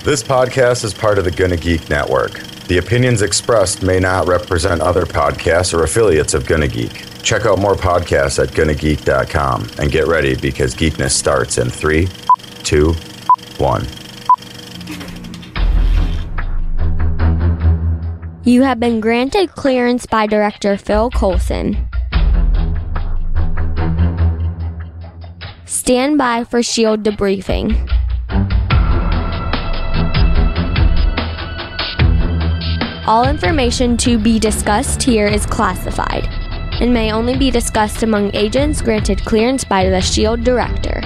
This podcast is part of the Gonna Geek Network. The opinions expressed may not represent other podcasts or affiliates of Gonna Geek. Check out more podcasts at gonnageek.com and get ready because geekness starts in 3, 2, 1. You have been granted clearance by Director Phil Coulson. Stand by for S.H.I.E.L.D. debriefing. All information to be discussed here is classified and may only be discussed among agents granted clearance by the S.H.I.E.L.D. Director.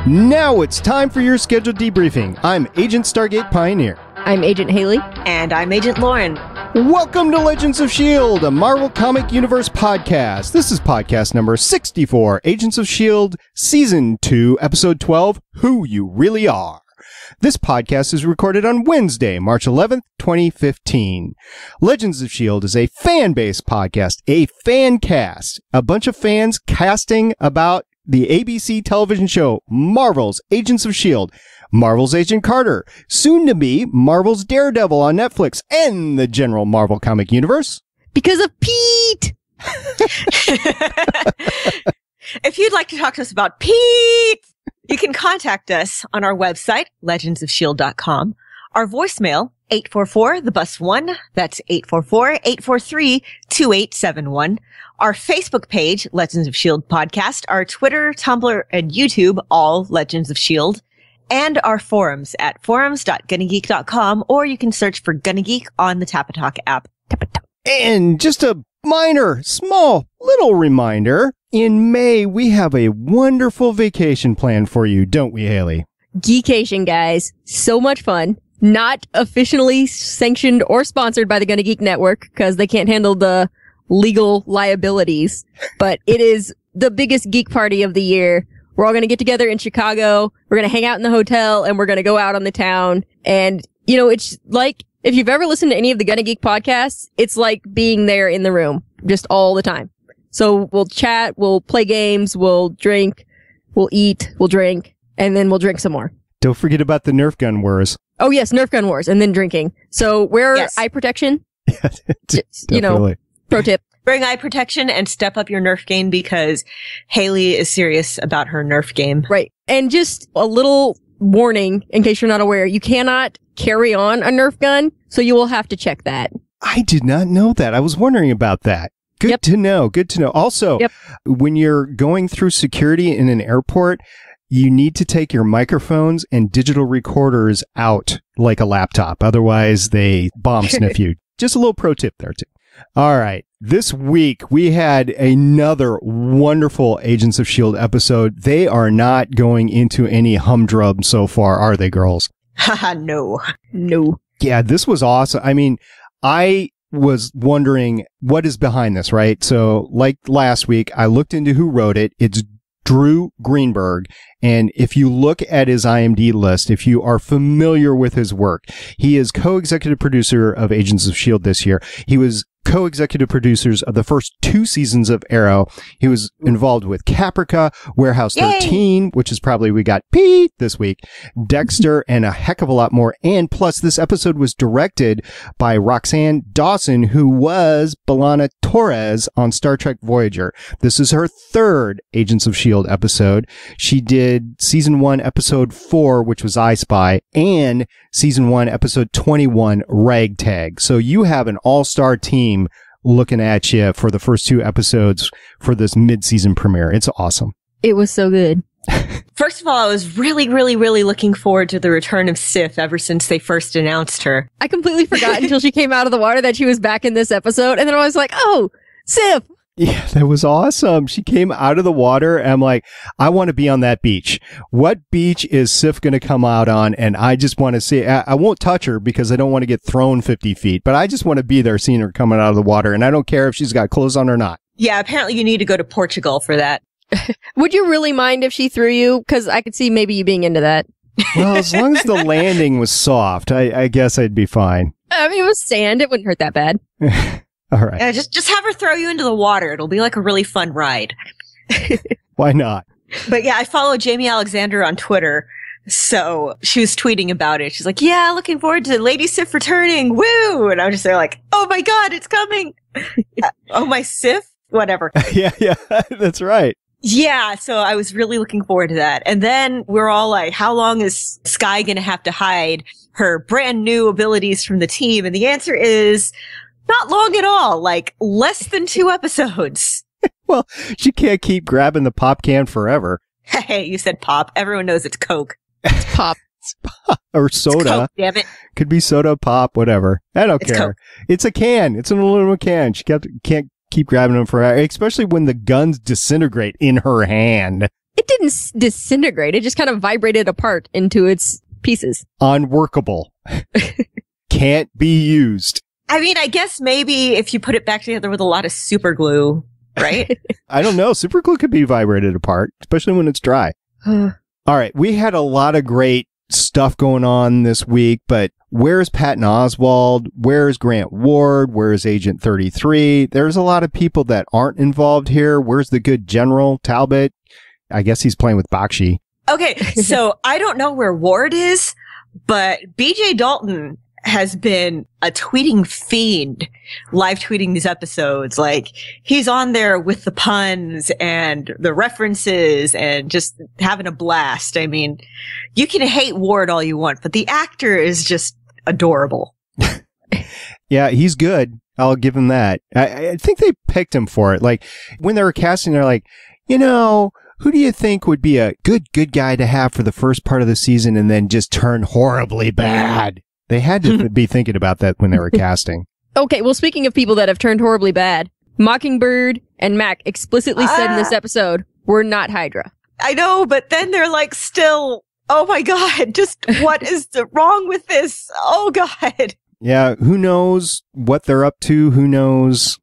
Now it's time for your scheduled debriefing. I'm Agent Stargate Pioneer. I'm Agent Haley. And I'm Agent Lauren. Welcome to Legends of S.H.I.E.L.D., a Marvel Comic Universe podcast. This is podcast number 64, Agents of S.H.I.E.L.D., Season 2, Episode 12, Who You Really Are. This podcast is recorded on Wednesday, March 11th, 2015. Legends of S.H.I.E.L.D. is a fan-based podcast, a fan cast, a bunch of fans casting about the ABC television show Marvel's Agents of S.H.I.E.L.D., Marvel's Agent Carter, soon to be Marvel's Daredevil on Netflix, and the general Marvel comic universe. Because of Pete! If you'd like to talk to us about Pete, you can contact us on our website, legendsofshield.com. Our voicemail, 844-the-bus-1. That's 844-843-2871. Our Facebook page, Legends of S.H.I.E.L.D. Podcast. Our Twitter, Tumblr, and YouTube, all Legends of S.H.I.E.L.D. And our forums at forums.gonnageek.com, or you can search for Gonna Geek on the Tapatalk app. And just a minor, small, little reminder, in May, we have a wonderful vacation plan for you, don't we, Haley? Geekation, guys. So much fun. Not officially sanctioned or sponsored by the Gonna Geek Network, because they can't handle the legal liabilities. But it is the biggest geek party of the year. We're all going to get together in Chicago. We're going to hang out in the hotel, and we're going to go out on the town. And, you know, it's like, if you've ever listened to any of the Gonna Geek podcasts, it's like being there in the room, just all the time. So we'll chat, we'll play games, we'll drink, we'll eat, we'll drink, and then we'll drink some more. Don't forget about the Nerf gun wars. Oh, yes, Nerf gun wars, and then drinking. So wear eye protection. You know, pro tip. Bring eye protection and step up your Nerf game because Haley is serious about her Nerf game. Right. And just a little warning, in case you're not aware, you cannot carry on a Nerf gun, so you will have to check that. I did not know that. I was wondering about that. Good to know. Good to know. Also, when you're going through security in an airport, you need to take your microphones and digital recorders out like a laptop. Otherwise, they bomb sniff you. Just a little pro tip there, too. All right. This week, we had another wonderful Agents of S.H.I.E.L.D. episode. They are not going into any humdrum so far, are they, girls? Haha, no. No. Yeah, this was awesome. I mean, I was wondering what is behind this, right? So, like last week, I looked into who wrote it. It's Drew Greenberg. And if you look at his IMDb list, if you are familiar with his work, he is co-executive producer of Agents of S.H.I.E.L.D. this year. He was co-executive producers of the first 2 seasons of Arrow. He was involved with Caprica, Warehouse 13, which is probably we got Pete this week, Dexter, and a heck of a lot more. And plus, this episode was directed by Roxanne Dawson, who was B'Elanna Torres on Star Trek Voyager. This is her 3rd Agents of S.H.I.E.L.D. episode. She did season 1, episode 4, which was I Spy, and season 1, episode 21, Ragtag. So you have an all-star team looking at you for the first 2 episodes for this mid-season premiere. It's awesome. It was so good. First of all, I was really, really, really looking forward to the return of Sif ever since they first announced her. I completely forgot until she came out of the water that she was back in this episode. And then I was like, oh, Sif. Yeah, that was awesome. She came out of the water and I'm like, I want to be on that beach. What beach is Sif going to come out on? And I just want to see, I won't touch her because I don't want to get thrown 50 feet, but I just want to be there seeing her coming out of the water. And I don't care if she's got clothes on or not. Yeah, apparently you need to go to Portugal for that. Would you really mind if she threw you? Because I could see maybe you being into that. Well, as long as the landing was soft, I guess I'd be fine. I mean, it was sand. It wouldn't hurt that bad. All right. Yeah, just have her throw you into the water. It'll be like a really fun ride. Why not? But yeah, I follow Jamie Alexander on Twitter, So she was tweeting about it. She's like, yeah, looking forward to Lady Sif returning. Woo! And I was just there like, oh my God, it's coming. Oh, my Sif? Whatever. Yeah, that's right. Yeah, so I was really looking forward to that. And then we're all like, how long is Skye going to have to hide her brand new abilities from the team? And the answer is not long at all, like less than 2 episodes. Well, she can't keep grabbing the pop can forever. Hey, you said pop. Everyone knows it's Coke. It's pop. Or soda. It's Coke, damn it. Could be soda, pop, whatever. I don't care. Coke. It's a can. It's an aluminum can. She can't keep grabbing them forever, especially when the guns disintegrate in her hand. It didn't disintegrate. It just kind of vibrated apart into its pieces. Unworkable. Can't be used. I mean, I guess maybe if you put it back together with a lot of super glue, right? I don't know. Super glue could be vibrated apart, especially when it's dry. All right. We had a lot of great stuff going on this week, but where's Patton Oswalt? Where's Grant Ward? Where's Agent 33? There's a lot of people that aren't involved here. Where's the good General Talbot? I guess he's playing with Bakshi. Okay, so I don't know where Ward is, but BJ Dalton has been a tweeting fiend, live tweeting these episodes. Like, he's on there with the puns and the references and just having a blast. I mean, you can hate Ward all you want, but the actor is just adorable. Yeah, he's good. I'll give him that. I think they picked him for it. Like, when they were casting, they're like, who do you think would be a good guy to have for the first part of the season and then just turn horribly bad? They had to be thinking about that when they were casting. Okay, well, speaking of people that have turned horribly bad, Mockingbird and Mack explicitly said in this episode, we're not Hydra. I know, but then they're like still, oh my God, just what is wrong with this? Oh God. Yeah, who knows what they're up to? Who knows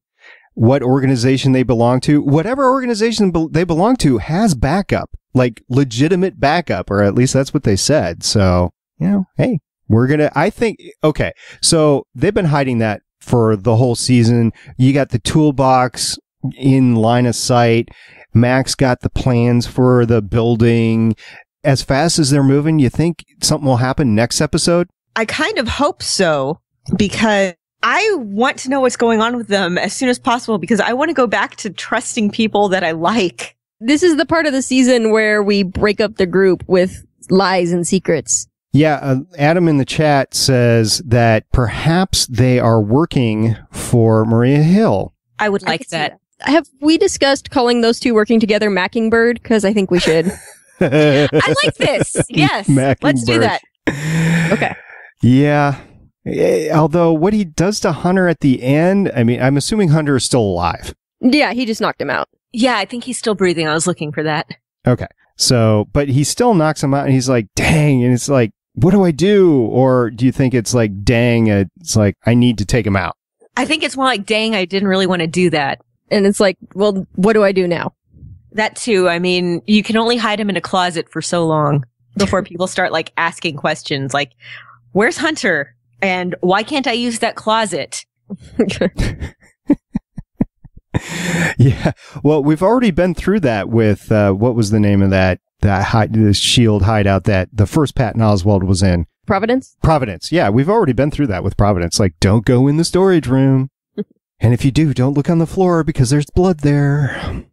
what organization they belong to? Whatever organization they belong to has backup, like legitimate backup, or at least that's what they said. So, hey. Okay, so they've been hiding that for the whole season. You got the toolbox in line of sight. Max got the plans for the building. As fast as they're moving, you think something will happen next episode? I kind of hope so, because I want to know what's going on with them as soon as possible, because I want to go back to trusting people that I like. This is the part of the season where we break up the group with lies and secrets. Yeah, Adam in the chat says that perhaps they are working for Maria Hill. I would like that. Have we discussed calling those two working together Mackingbird? Because I think we should. I like this. Yes. Let's do that. Okay. Yeah. Although what he does to Hunter at the end, I mean, I'm assuming Hunter is still alive. Yeah, he just knocked him out. Yeah, I think he's still breathing. I was looking for that. Okay. So, but he still knocks him out and he's like, dang. And it's like, what do I do? Or do you think it's like, dang, it's like, I need to take him out? I think it's more like, dang, I didn't really want to do that. And it's like, well, what do I do now? That too. I mean, you can only hide him in a closet for so long before people start like asking questions like, where's Hunter? And why can't I use that closet? Yeah. Well, we've already been through that with, what was the name of the S.H.I.E.L.D. hideout that the first Patton Oswalt was in? Providence? Providence. Yeah. We've already been through that with Providence. Like, don't go in the storage room. And if you do, don't look on the floor because there's blood there.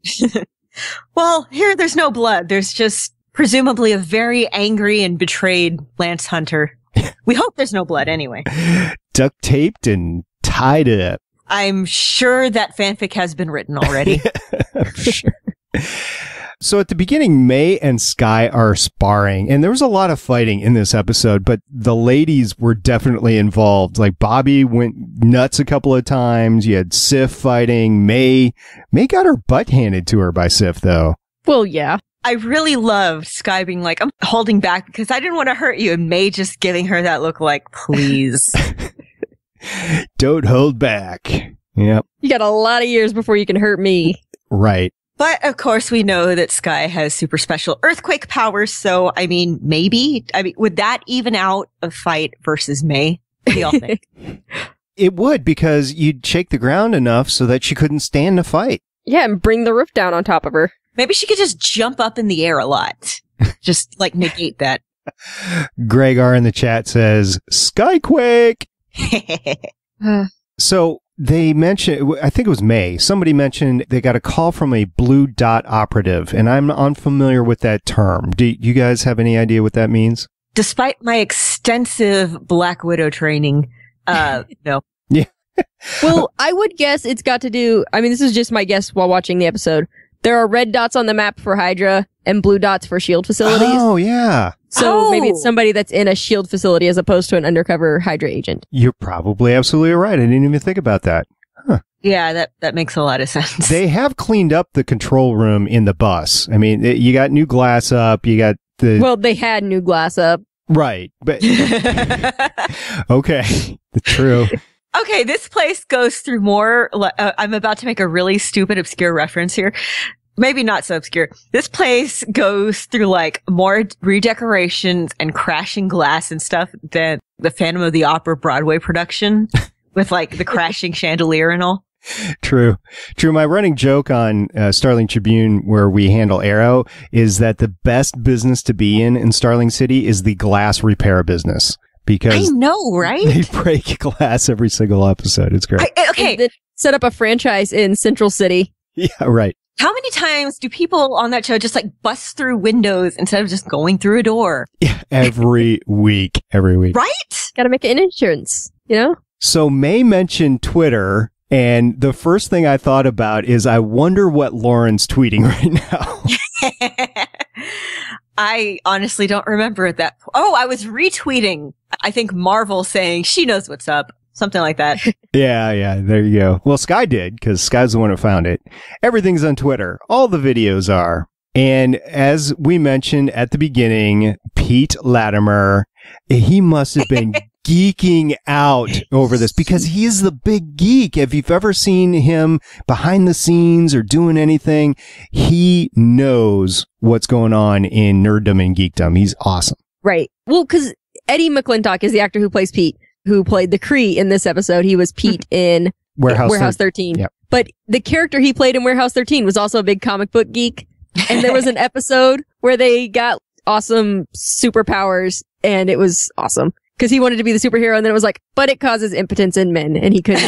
Well, here there's no blood. There's just presumably a very angry and betrayed Lance Hunter. We hope there's no blood anyway. Duct taped and tied up. I'm sure that fanfic has been written already. I'm sure. So at the beginning, May and Skye are sparring, and there was a lot of fighting in this episode, but the ladies were definitely involved. Like, Bobbi went nuts a couple of times. You had Sif fighting. May got her butt handed to her by Sif, though. Well, yeah. I really loved Skye being like, I'm holding back because I didn't want to hurt you, and May just giving her that look like, please. Don't hold back. Yep. You got a lot of years before you can hurt me. Right. But, of course, we know that Skye has super special earthquake powers, so, I mean, maybe. I mean, would that even out a fight versus May? What do y'all think? It would, because you'd shake the ground enough so that she couldn't stand to fight. Yeah, and bring the roof down on top of her. Maybe she could just jump up in the air a lot. Just, like, negate that. Greg R in the chat says, Skyquake! So they mentioned, I think it was May, somebody mentioned they got a call from a blue dot operative, and I'm unfamiliar with that term. Do you guys have any idea what that means? Despite my extensive Black Widow training, no. Yeah. Well, I would guess it's got to do, I mean, this is just my guess while watching the episode. There are red dots on the map for Hydra and blue dots for S.H.I.E.L.D. facilities. Oh, yeah. So maybe it's somebody that's in a S.H.I.E.L.D. facility as opposed to an undercover Hydra agent. You're probably absolutely right. I didn't even think about that. Huh. Yeah, that makes a lot of sense. They have cleaned up the control room in the bus. I mean, you got new glass up, you got the... Well, they had new glass up. Right, but... Okay, true. Okay, this place goes through more... I'm about to make a really stupid, obscure reference here. Maybe not so obscure. This place goes through like more redecorations and crashing glass and stuff than the Phantom of the Opera Broadway production with like the crashing chandelier and all. True. My running joke on Starling Tribune, where we handle Arrow, is that the best business to be in Starling City is the glass repair business. Because I know, right? They break glass every single episode. It's great. Okay. They set up a franchise in Central City. Yeah, right. How many times do people on that show just like bust through windows instead of just going through a door? Yeah, every week. Right? Got to make an insurance, you know? So May mentioned Twitter, and the first thing I thought about is I wonder what Lauren's tweeting right now. I honestly don't remember at that point. Oh, I was retweeting, I think, Marvel saying she knows what's up. Something like that. Yeah, there you go. Well, Skye did, because Skye's the one who found it. Everything's on Twitter. All the videos are. And as we mentioned at the beginning, Pete Latimer, he must have been geeking out over this, because he is the big geek. If you've ever seen him behind the scenes or doing anything, he knows what's going on in nerddom and geekdom. He's awesome. Right. Well, because Eddie McClintock is the actor who plays Pete, who played the Kree in this episode. He was Pete in Warehouse 13. Yep. But the character he played in Warehouse 13 was also a big comic book geek. And there was an episode where they got awesome superpowers, and it was awesome. Because he wanted to be the superhero, and then it was like, but it causes impotence in men, and he couldn't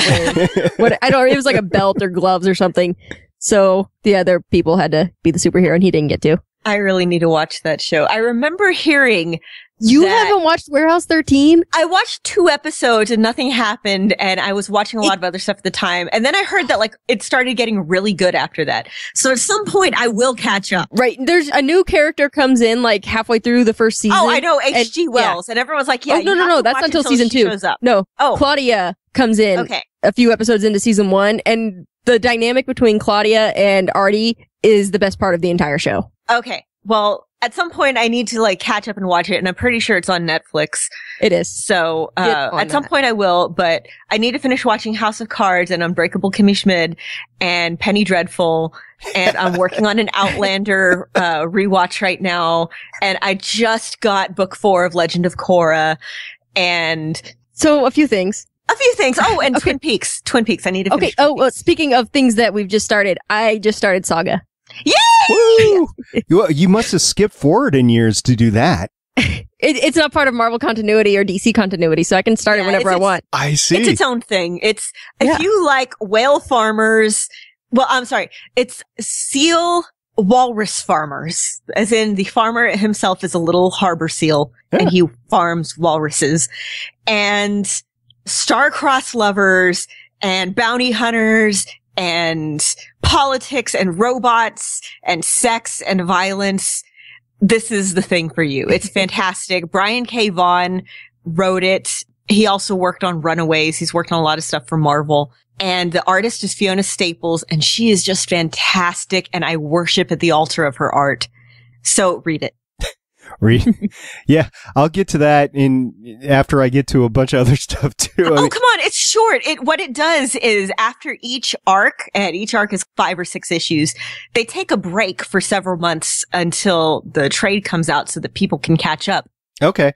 wear it was like a belt or gloves or something. So the other people had to be the superhero, and he didn't get to. I really need to watch that show. I remember hearing You haven't watched Warehouse 13? I watched 2 episodes and nothing happened, and I was watching a lot of other stuff at the time. And then I heard that like it started getting really good after that. So at some point I will catch up. Right. There's a new character comes in like halfway through the first season. Oh, I know, H.G. Wells. And everyone's like, yeah, no, that's until season 2. Shows up. No. Oh. Claudia comes in a few episodes into season 1, and the dynamic between Claudia and Artie is the best part of the entire show. Okay. Well, at some point I need to like catch up and watch it, and I'm pretty sure it's on Netflix. It is. So, at some point I will, but I need to finish watching House of Cards and Unbreakable Kimmy Schmidt and Penny Dreadful, and I'm working on an Outlander, rewatch right now, and I just got book 4 of Legend of Korra, and so a few things. Oh, and Twin Peaks. I need to finish. Okay. Well, speaking of things that we've just started, I just started Saga. Yay! You must have skipped forward in years to do that. It's not part of Marvel continuity or DC continuity, so I can start it whenever I want. I see. It's its own thing. If you like whale farmers, well, I'm sorry, it's seal walrus farmers, as in the farmer himself is a little harbor seal, and he farms walruses, and star-crossed lovers, and bounty hunters, and politics and robots and sex and violence. This is the thing for you. It's fantastic. Brian K. Vaughan wrote it. He also worked on Runaways. He's worked on a lot of stuff for Marvel. And the artist is Fiona Staples, and she is just fantastic, and I worship at the altar of her art. So read it. Yeah, I'll get to that after I get to a bunch of other stuff too. Come on, it's short. What it does is after each arc, and each arc is 5 or 6 issues, they take a break for several months until the trade comes out so that people can catch up. Okay.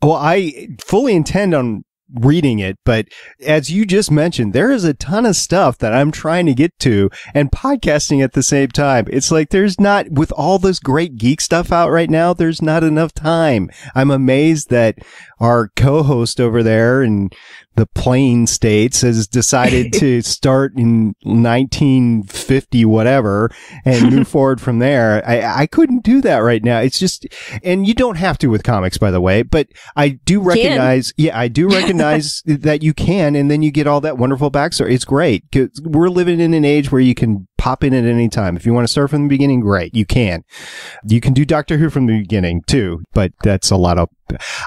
Well, I fully intend on reading it. But as you just mentioned, there is a ton of stuff that I'm trying to get to and podcasting at the same time. It's like there's not, with all this great geek stuff out right now, there's not enough time. I'm amazed that our co-host over there in the Plain States has decided to start in 1950 whatever and move forward from there. I couldn't do that right now. It's just, and you don't have to with comics, by the way, but I do recognize, that you can, and then you get all that wonderful backstory. It's great. 'Cause we're living in an age where you can pop in at any time. If you want to start from the beginning, great. You can. You can do Doctor Who from the beginning too, but that's a lot of,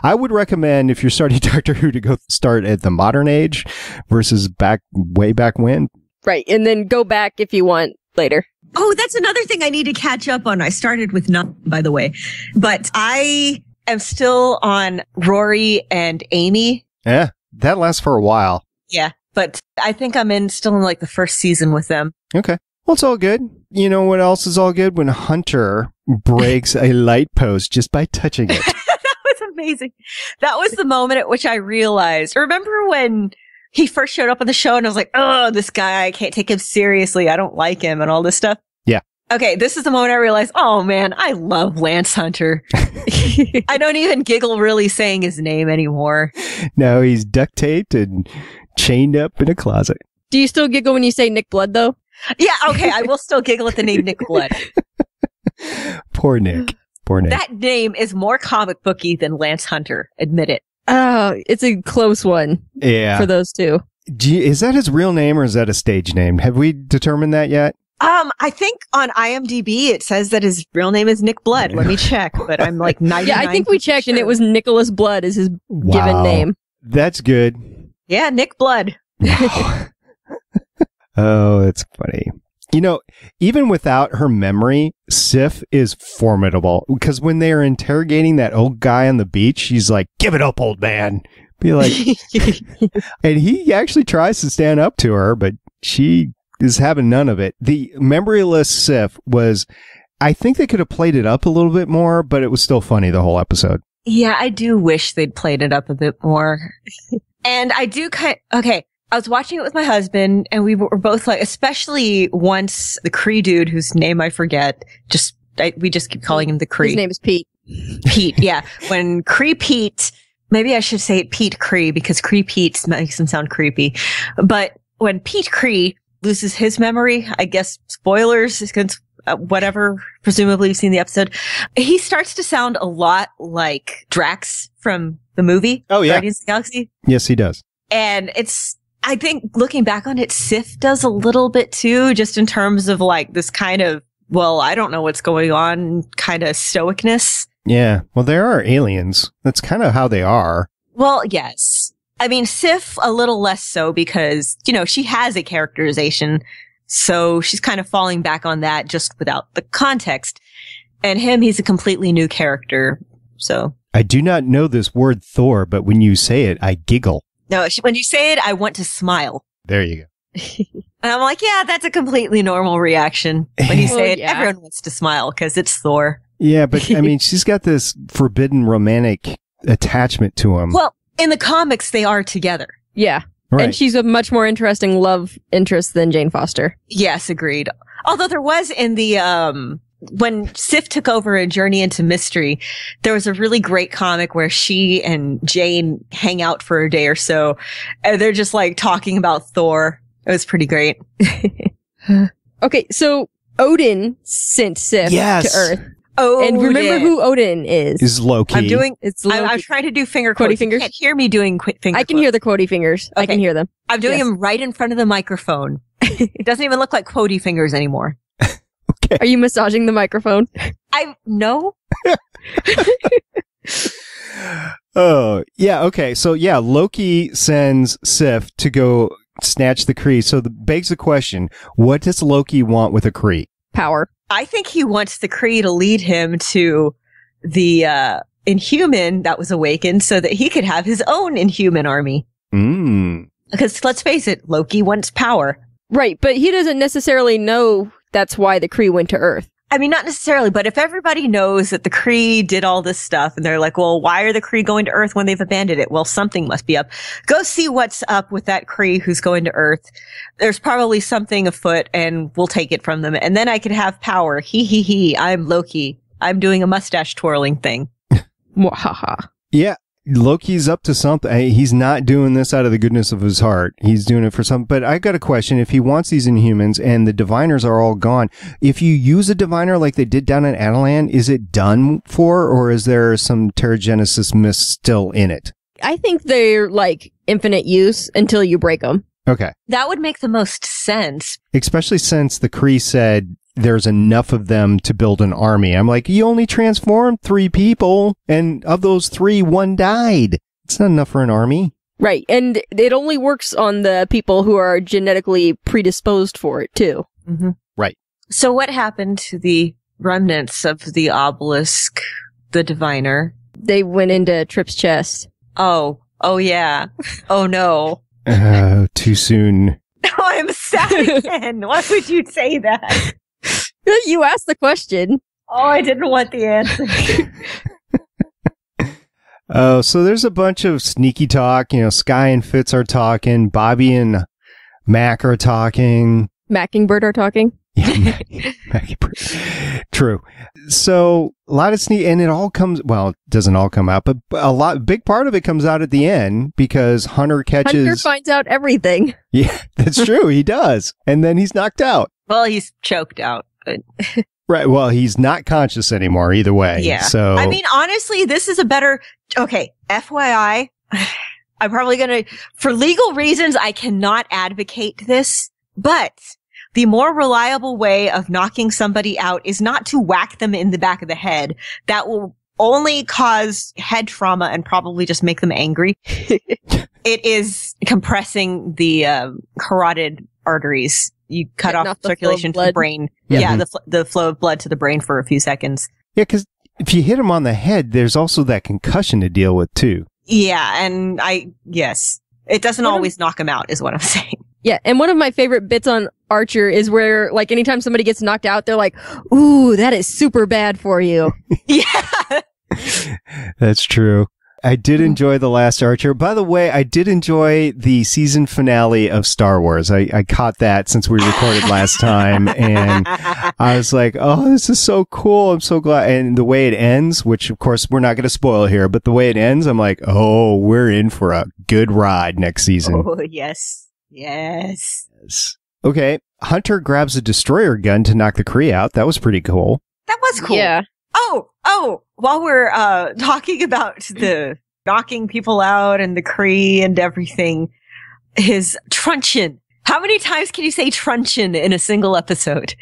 I would recommend if you're starting Doctor Who to go start at the modern age versus way back when. Right. And then go back if you want later. Oh, that's another thing I need to catch up on. I started with none, by the way, but I am still on Rory and Amy. Yeah, that lasts for a while. Yeah, but I think I'm still in like the first season with them. Okay. Well, it's all good. You know what else is all good? When Hunter breaks a light post just by touching it. That was amazing. That was the moment at which I realized. Remember when he first showed up on the show and I was like, oh, this guy, I can't take him seriously. I don't like him and all this stuff. Yeah. Okay, this is the moment I realized, oh man, I love Lance Hunter. I don't even giggle really saying his name anymore. No, he's duct taped and chained up in a closet. Do you still giggle when you say Nick Blood, though? Yeah, okay, I will still giggle at the name Nick Blood. Poor Nick. Poor Nick. That name is more comic booky than Lance Hunter. Admit it. Oh, it's a close one. Yeah. For those two. Is that his real name or is that a stage name? Have we determined that yet? I think on IMDb it says that his real name is Nick Blood. Let me check, but I'm like 99%. Yeah, I think we checked and it was Nicholas Blood is his given name. That's good. Yeah, Nick Blood. Wow. Oh, that's funny. You know, even without her memory, Sif is formidable because when they are interrogating that old guy on the beach, she's like, "Give it up, old man." Be like, and he actually tries to stand up to her, but she is having none of it. The memoryless Sif was, I think they could have played it up a little bit more, but it was still funny the whole episode. Yeah, I do wish they'd played it up a bit more. And I do okay. I was watching it with my husband and we were both like, especially once the Kree dude, whose name I forget, we just keep calling him the Kree. His name is Pete. Pete, yeah. When Kree Pete, maybe I should say Pete Kree because Kree Pete makes him sound creepy. But when Pete Kree loses his memory, I guess spoilers, whatever, presumably you've seen the episode, he starts to sound a lot like Drax from the movie. Oh, yeah. Guardians of the Galaxy. Yes, he does. And I think looking back on it, Sif does a little bit too, just in terms of like this kind of, well, I don't know what's going on kind of stoicness. Yeah. Well, there are aliens. That's kind of how they are. Well, yes. I mean, Sif a little less so because, you know, she has a characterization. So she's kind of falling back on that just without the context. And him, he's a completely new character. So I do not know this word Thor, but when you say it, I giggle. No, when you say it, I want to smile. There you go. And I'm like, yeah, that's a completely normal reaction. When you say it, everyone wants to smile because it's Thor. Yeah, but I mean, she's got this forbidden romantic attachment to him. Well, in the comics, they are together. Yeah. Right. And she's a much more interesting love interest than Jane Foster. Yes, agreed. Although there was in the, when Sif took over A Journey into Mystery, there was a really great comic where she and Jane hang out for a day or so, and they're just like talking about Thor. It was pretty great. Okay, so Odin sent Sif to Earth. Oh, and remember who Odin is? Is Loki. It's Loki. I'm trying to do finger quotey quotes. fingers. You can't hear me doing finger I can hear the quotey fingers. Okay. I can hear them. I'm doing them right in front of the microphone. It doesn't even look like quotey fingers anymore. Okay. Are you massaging the microphone? No. Oh, yeah. Okay. So yeah, Loki sends Sif to go snatch the Kree. So begs the question, what does Loki want with a Kree? Power. I think he wants the Kree to lead him to the inhuman that was awakened so that he could have his own inhuman army. Because let's face it, Loki wants power. Right, but he doesn't necessarily know that's why the Kree went to Earth. I mean, not necessarily, but if everybody knows that the Kree did all this stuff and they're like, well, why are the Kree going to Earth when they've abandoned it? Well, something must be up. Go see what's up with that Kree who's going to Earth. There's probably something afoot and we'll take it from them. And then I could have power. He. I'm Loki. I'm doing a mustache twirling thing. Mwahaha. Yeah. Loki's up to something. He's not doing this out of the goodness of his heart. He's doing it for something. But I got a question. If he wants these Inhumans and the diviners are all gone, if you use a diviner like they did down in Adelan, is it done for, or is there some Terrigenesis mist still in it? I think they're like infinite use until you break them. Okay. That would make the most sense. Especially since the Kree said there's enough of them to build an army. I'm like, you only transformed 3 people, and of those 3, 1 died. It's not enough for an army. Right, and it only works on the people who are genetically predisposed for it, too. Mm-hmm. Right. So what happened to the remnants of the obelisk, the diviner? They went into Trip's chest. Oh yeah. Oh no. Too soon. Oh, I'm sad again. Why would you say that? You asked the question. Oh, I didn't want the answer. Oh, so there's a bunch of sneaky talk. You know, Skye and Fitz are talking. Bobbi and Mack are talking. Mackingbird are talking. Yeah, Mackingbird. True. So a lot of sneak, and it all comes. Well, it doesn't all come out, but big part of it comes out at the end because Hunter catches. Hunter finds out everything. Yeah, that's true. He does, and then he's knocked out. Well, he's choked out. But Right. Well, he's not conscious anymore either way. yeah. So I mean, honestly, this is a better. Okay, FYI, I'm probably gonna, for legal reasons, I cannot advocate this, but the more reliable way of knocking somebody out is not to whack them in the back of the head. That will only cause head trauma and probably just make them angry. It is compressing the carotid arteries. You cut off circulation to the brain. Yeah, the flow of blood to the brain for a few seconds. Yeah, because if you hit him on the head, there's also that concussion to deal with too. Yeah, and yes. It doesn't always knock him out, is what I'm saying. Yeah, and one of my favorite bits on Archer is where, like, anytime somebody gets knocked out, they're like, ooh, that is super bad for you. Yeah. That's true. I did enjoy The Last Archer. By the way, I did enjoy the season finale of Star Wars. I caught that since we recorded last time, and I was like, oh, this is so cool. I'm so glad. And the way it ends, which of course we're not going to spoil here, but the way it ends, I'm like, oh, we're in for a good ride next season. Oh, yes. Yes. Okay. Hunter grabs a destroyer gun to knock the Kree out. That was pretty cool. That was cool. Yeah. Oh, while we're talking about the knocking people out and the Kree and everything, his truncheon. How many times can you say truncheon in a single episode?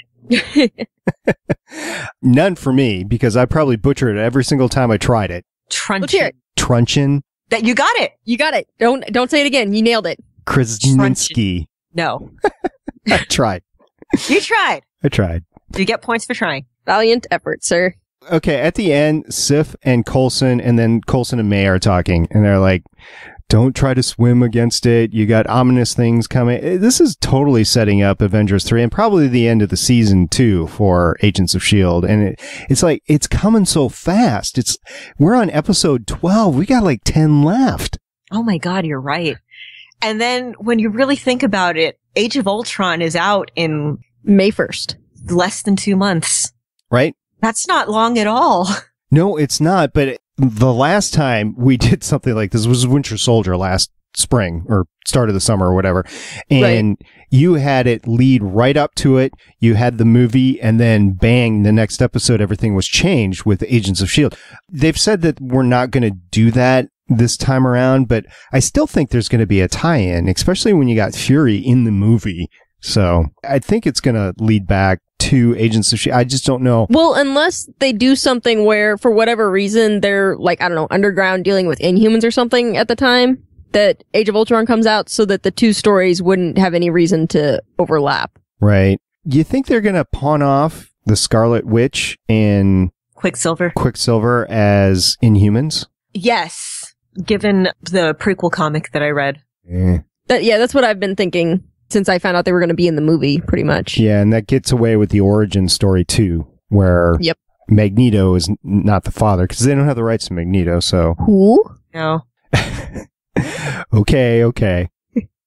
None for me, because I probably butchered it every single time I tried it. Truncheon. Let's hear it. Truncheon. That you got it. You got it. Don't say it again. You nailed it. Krasinski. No. I tried. You tried. I tried. You get points for trying. Valiant effort, sir. Okay, at the end, Sif and Coulson, and then Coulson and May are talking, and they're like, don't try to swim against it. You got ominous things coming. This is totally setting up Avengers 3 and probably the end of the season 2 for Agents of S.H.I.E.L.D. And it's like, it's coming so fast. We're on episode 12. We got like 10 left. Oh my God, you're right. And then when you really think about it, Age of Ultron is out in May 1st. Less than 2 months. Right? That's not long at all. No, it's not. But the last time we did something like this was Winter Soldier last spring or start of the summer or whatever. And you had it lead right up to it. You had the movie, and then bang, the next episode, everything was changed with Agents of S.H.I.E.L.D. They've said that we're not going to do that this time around, but I still think there's going to be a tie-in, especially when you got Fury in the movie. So I think it's going to lead back to Agents of S.H.I.E.L.D. I just don't know. Well, unless they do something where, for whatever reason, they're, like, I don't know, underground dealing with Inhumans or something at the time that Age of Ultron comes out, so that the two stories wouldn't have any reason to overlap. Right. You think they're going to pawn off the Scarlet Witch and Quicksilver as Inhumans? Yes. Given the prequel comic that I read. That's what I've been thinking since I found out they were going to be in the movie, pretty much. Yeah, and that gets away with the origin story, too. where Yep. Magneto is not the father, because they don't have the rights to Magneto, so... Who? No. Okay.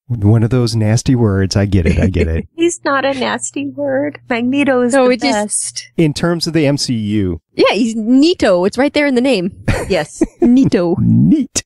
One of those nasty words. I get it. He's not a nasty word. Magneto is No, the it just- best. In terms of the MCU. Yeah, he's Nito. It's right there in the name. Yes. Nito. Neat.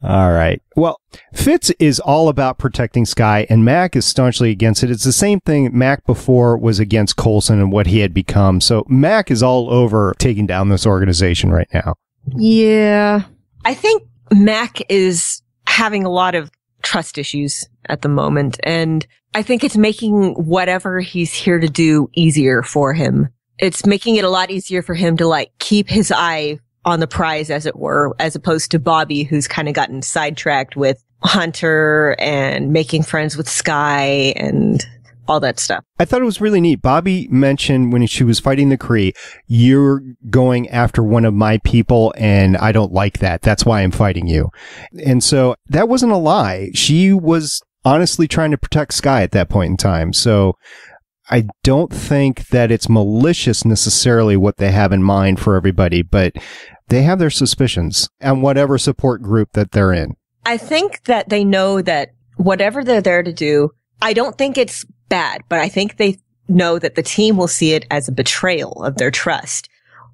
All right. Well, Fitz is all about protecting Skye, and Mack is staunchly against it. It's the same thing Mack before was against Coulson and what he had become. So Mack is all over taking down this organization right now. Yeah. I think Mack is having a lot of trust issues at the moment, and I think it's making whatever he's here to do easier for him. It's making it a lot easier for him to like keep his eye on the prize, as it were, as opposed to Bobbi, who's kind of gotten sidetracked with Hunter and making friends with Skye and all that stuff. I thought it was really neat. Bobbi mentioned when she was fighting the Kree, you're going after one of my people, and I don't like that. That's why I'm fighting you. And so that wasn't a lie. She was honestly trying to protect Skye at that point in time. So I don't think that it's malicious necessarily what they have in mind for everybody, but they have their suspicions and whatever support group that they're in. I think that they know that whatever they're there to do, I don't think it's bad, but I think they know that the team will see it as a betrayal of their trust,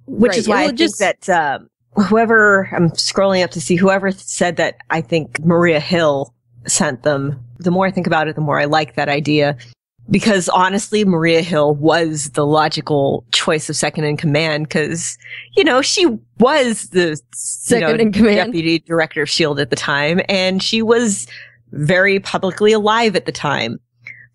which Right. is why I think that whoever, I'm scrolling up to see whoever said that I think Maria Hill sent them. The more I think about it, the more I like that idea. Because honestly, Maria Hill was the logical choice of second in command because, you know, she was the Second in command. deputy director of S.H.I.E.L.D. at the time, and she was very publicly alive at the time.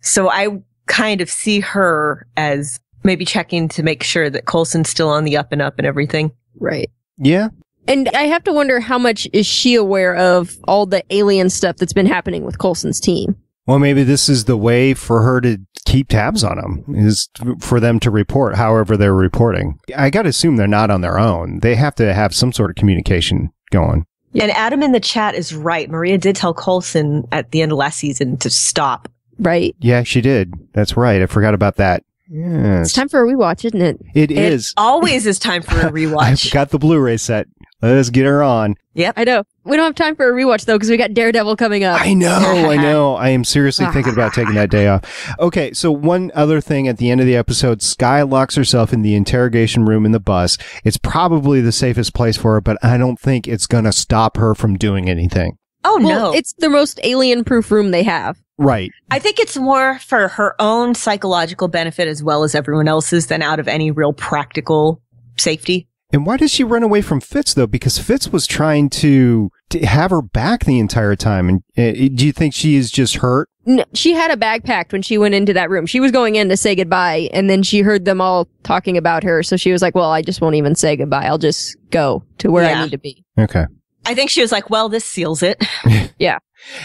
So I kind of see her as maybe checking to make sure that Coulson's still on the up and up and everything. Right. Yeah. And I have to wonder how much is she aware of all the alien stuff that's been happening with Coulson's team? Well, maybe this is the way for her to keep tabs on them, is for them to report however they're reporting. I got to assume they're not on their own. They have to have some sort of communication going. And Adam in the chat is right. Maria did tell Coulson at the end of last season to stop. Right. Yeah, she did. That's right. I forgot about that. Yes. It's time for a rewatch, isn't it? It is. Always is time for a rewatch. I've got the Blu-ray set. Let's get her on. Yep. I know. We don't have time for a rewatch, though, because we got Daredevil coming up. I know. I am seriously thinking about taking that day off. Okay, so one other thing at the end of the episode, Skye locks herself in the interrogation room in the bus. It's probably the safest place for her, but I don't think it's going to stop her from doing anything. Oh, Well, no. it's the most alien-proof room they have. Right. I think it's more for her own psychological benefit as well as everyone else's than out of any real practical safety. And why does she run away from Fitz, though? Because Fitz was trying to have her back the entire time. And do you think she is just hurt? No, she had a bag packed when she went into that room. She was going in to say goodbye, and then she heard them all talking about her. So she was like, well, I just won't even say goodbye. I'll just go to where I need to be. Okay. I think she was like, well, this seals it. Yeah.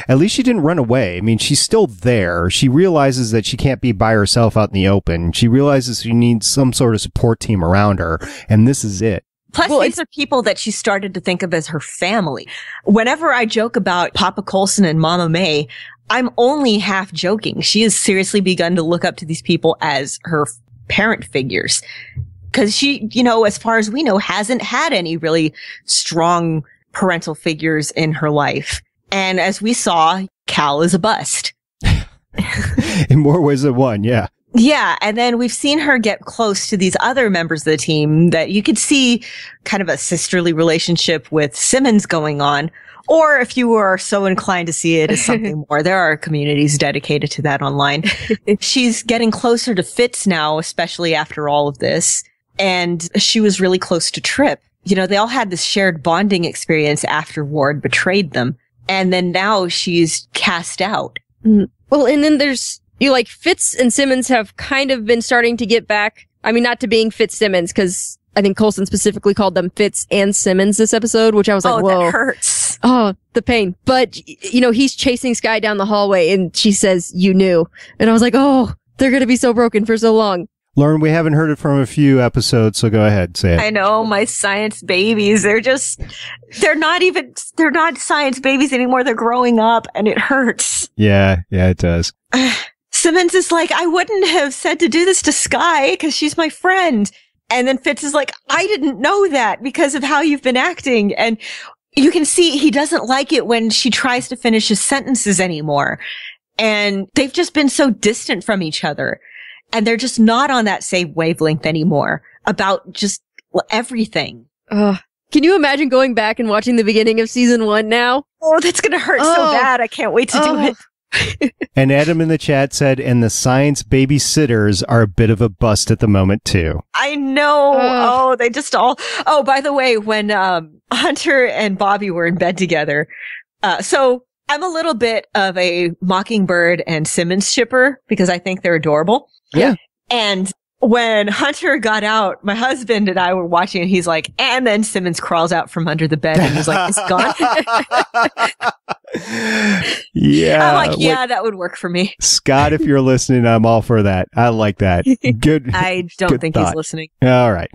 At least she didn't run away. I mean, she's still there. She realizes that she can't be by herself out in the open. She realizes she needs some sort of support team around her, and this is it. Plus, Well, these are people that she started to think of as her family. Whenever I joke about Papa Coulson and Mama May, I'm only half joking. She has seriously begun to look up to these people as her parent figures. Because she, you know, as far as we know, hasn't had any really strong parental figures in her life. And as we saw, Cal is a bust. In more ways than one, yeah. Yeah, and then we've seen her get close to these other members of the team that you could see kind of a sisterly relationship with Simmons going on. Or if you are so inclined to see it as something more, there are communities dedicated to that online. She's getting closer to Fitz now, especially after all of this. And she was really close to Trip. You know, they all had this shared bonding experience after Ward betrayed them. And then now she's cast out. Well, and then there's, Fitz and Simmons have kind of been starting to get back. I mean, not to being Fitz Simmons, because I think Coulson specifically called them Fitz and Simmons this episode, which I was like, whoa. That hurts. Oh, the pain. But, he's chasing Skye down the hallway and she says, you knew. And I was like, oh, they're going to be so broken for so long. Lauren, we haven't heard it from a few episodes, so go ahead, say it. I know, my science babies, they're not science babies anymore. They're growing up and it hurts. Yeah, it does. Simmons is like, I wouldn't have said to do this to Skye because she's my friend. And then Fitz is like, I didn't know that because of how you've been acting. And you can see he doesn't like it when she tries to finish his sentences anymore. And they've just been so distant from each other. And they're just not on that same wavelength anymore about just everything. Can you imagine going back and watching the beginning of season 1 now? Oh, that's going to hurt so bad. I can't wait to do it. And Adam in the chat said, and the Science Babysitters are a bit of a bust at the moment, too. I know. They just all... Oh, by the way, when Hunter and Bobbi were in bed together, so I'm a little bit of a Mockingbird and Simmons shipper because I think they're adorable. Yeah. And when Hunter got out, my husband and I were watching and he's like, and then Simmons crawls out from under the bed and he's like, it's gone. Yeah. I'm like, yeah, that would work for me. Scott, if you're listening, I'm all for that. I like that. Good. I don't think he's listening. All right.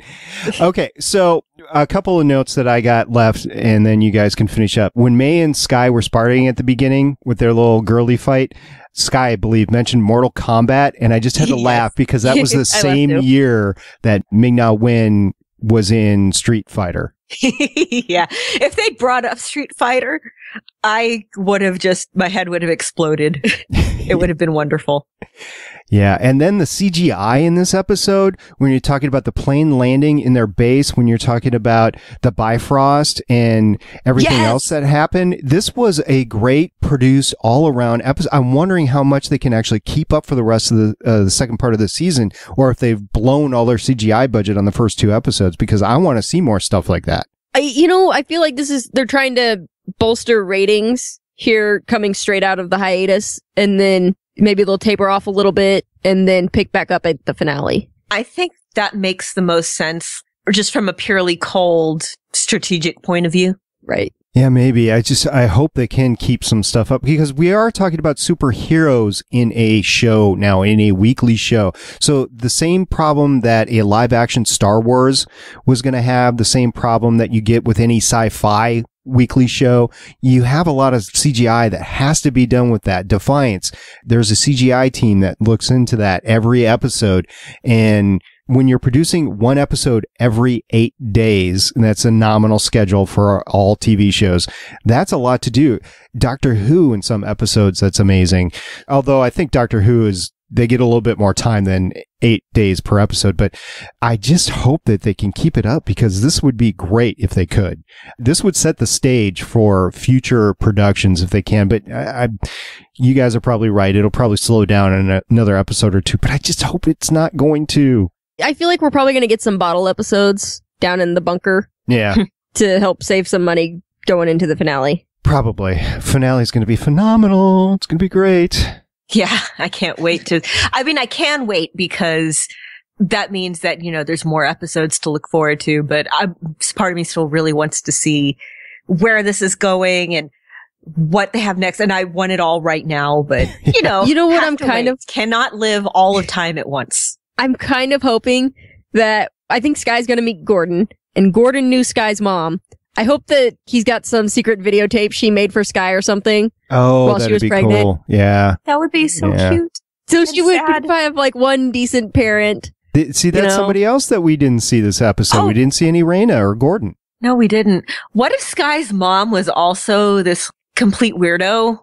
Okay. So a couple of notes that I got left and then you guys can finish up. When May and Skye were sparring at the beginning with their little girly fight, Skye, I believe, mentioned Mortal Kombat, and I just had to laugh because that was the same year that Ming-Na Wen was in Street Fighter. Yeah. If they'd brought up Street Fighter, I would have my head would have exploded. It would have been wonderful. Yeah. And then the CGI in this episode, when you're talking about the plane landing in their base, when you're talking about the Bifrost and everything else that happened, this was a great produced all around episode. I'm wondering how much they can actually keep up for the rest of the second part of the season, or if they've blown all their CGI budget on the first 2 episodes, because I want to see more stuff like that. I feel like they're trying to bolster ratings here coming straight out of the hiatus, and then maybe they'll taper off a little bit and then pick back up at the finale. I think that makes the most sense, or just from a purely cold strategic point of view. Right. Yeah, maybe. I hope they can keep some stuff up, because we are talking about superheroes in a show now, in a weekly show. So the same problem that a live action Star Wars was going to have, the same problem that you get with any sci-fi weekly show, you have a lot of CGI that has to be done with that. Defiance, there's a CGI team that looks into that every episode, and when you're producing 1 episode every 8 days, and that's a nominal schedule for all TV shows, that's a lot to do. Doctor Who in some episodes, that's amazing. Although I think Doctor Who they get a little bit more time than 8 days per episode, but I just hope that they can keep it up, because this would be great if they could. This would set the stage for future productions if they can, but you guys are probably right. It'll probably slow down in another episode or 2, but I just hope it's not going to. I feel like we're probably going to get some bottle episodes down in the bunker. Yeah. To help save some money going into the finale. Probably. Finale's going to be phenomenal. It's going to be great. Yeah, I can't wait I can wait, because that means that, there's more episodes to look forward to, but part of me still really wants to see where this is going and what they have next. And I want it all right now, but you know what, I'm kind of cannot live all of time at once. I'm kind of hoping that I think Skye's going to meet Gordon, and Gordon knew Skye's mom. I hope that he's got some secret videotape she made for Skye or something. Oh, while she was pregnant. Cool. Yeah. That would be so cute. So she would have like one decent parent. See, that's somebody else that we didn't see this episode. Oh. We didn't see any Raina or Gordon. No, we didn't. What if Skye's mom was also this complete weirdo?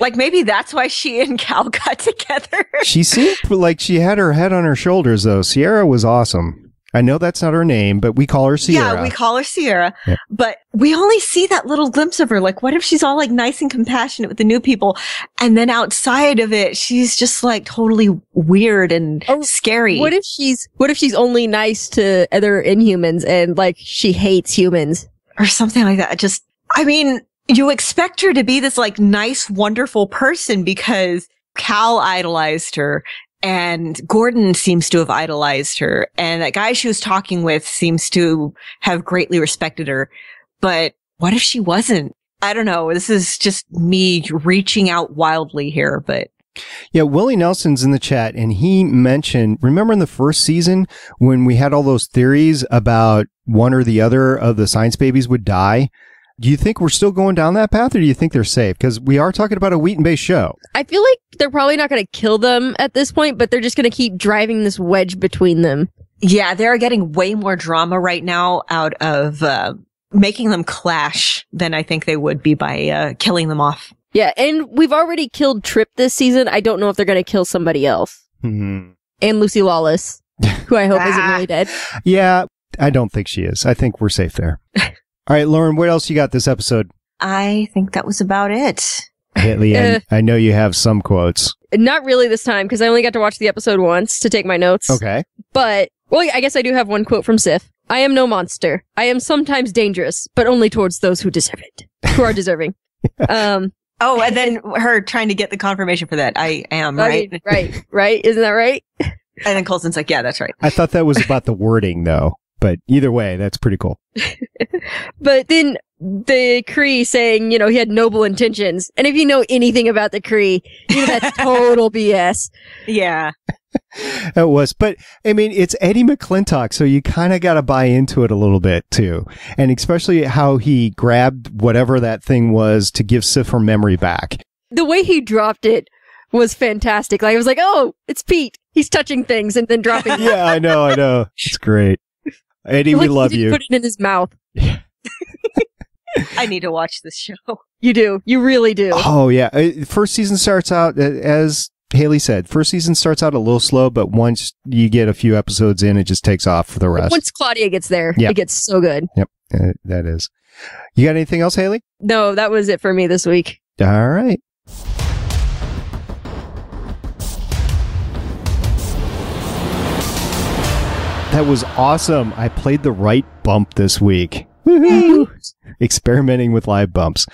Like, maybe that's why she and Cal got together. She seemed like she had her head on her shoulders, though. Sierra was awesome. I know that's not her name, but we call her Sierra. Yeah, we call her Sierra. Yeah. But we only see that little glimpse of her. Like, what if she's all like nice and compassionate with the new people, and then outside of it, she's just like totally weird and scary? What if she's only nice to other Inhumans and like she hates humans or something like that? You expect her to be this like nice, wonderful person because Cal idolized her. And Gordon seems to have idolized her. And that guy she was talking with seems to have greatly respected her. But what if she wasn't? I don't know. This is just me reaching out wildly here, but. Yeah, Willie Nelson's in the chat, and he mentioned, remember in the first season when we had all those theories about one or the other of the Science Babies would die? Do you think we're still going down that path, or do you think they're safe? Because we are talking about a Wheaton-based show. I feel like they're probably not going to kill them at this point, but they're just going to keep driving this wedge between them. Yeah, they're getting way more drama right now out of making them clash than I think they would be by killing them off. Yeah, and we've already killed Trip this season. I don't know if they're going to kill somebody else. Mm-hmm. And Lucy Lawless, who I hope isn't really dead. Yeah, I don't think she is. I think we're safe there. All right, Lauren, what else you got this episode? I think that was about it. Haley, I know you have some quotes. Not really this time, because I only got to watch the episode once to take my notes. Okay. But, well, I guess I do have one quote from Sif. I am no monster. I am sometimes dangerous, but only towards those who deserve it. Who are deserving. Oh, and then her trying to get the confirmation for that. I am, right? Right. Isn't that right? And then Coulson's like, yeah, that's right. I thought that was about the wording, though. But either way, that's pretty cool. But then the Kree saying, he had noble intentions. And if you know anything about the Kree, that's total BS. Yeah. It was. But, I mean, it's Eddie McClintock, so you kind of got to buy into it a little bit, too. And especially how he grabbed whatever that thing was to give Sif her memory back. The way he dropped it was fantastic. Like, I was like, oh, it's Pete. He's touching things and then dropping them. Yeah, I know. It's great. Eddie, we love you. Put it in his mouth. I need to watch this show. You do. You really do. Oh, yeah. First season starts out, as Haley said, first season starts out a little slow, but once you get a few episodes in, it just takes off for the rest. Once Claudia gets there, It gets so good. Yep, that is. You got anything else, Haley? No, that was it for me this week. All right. That was awesome. I played the right bump this week. Woohoo! Experimenting with live bumps.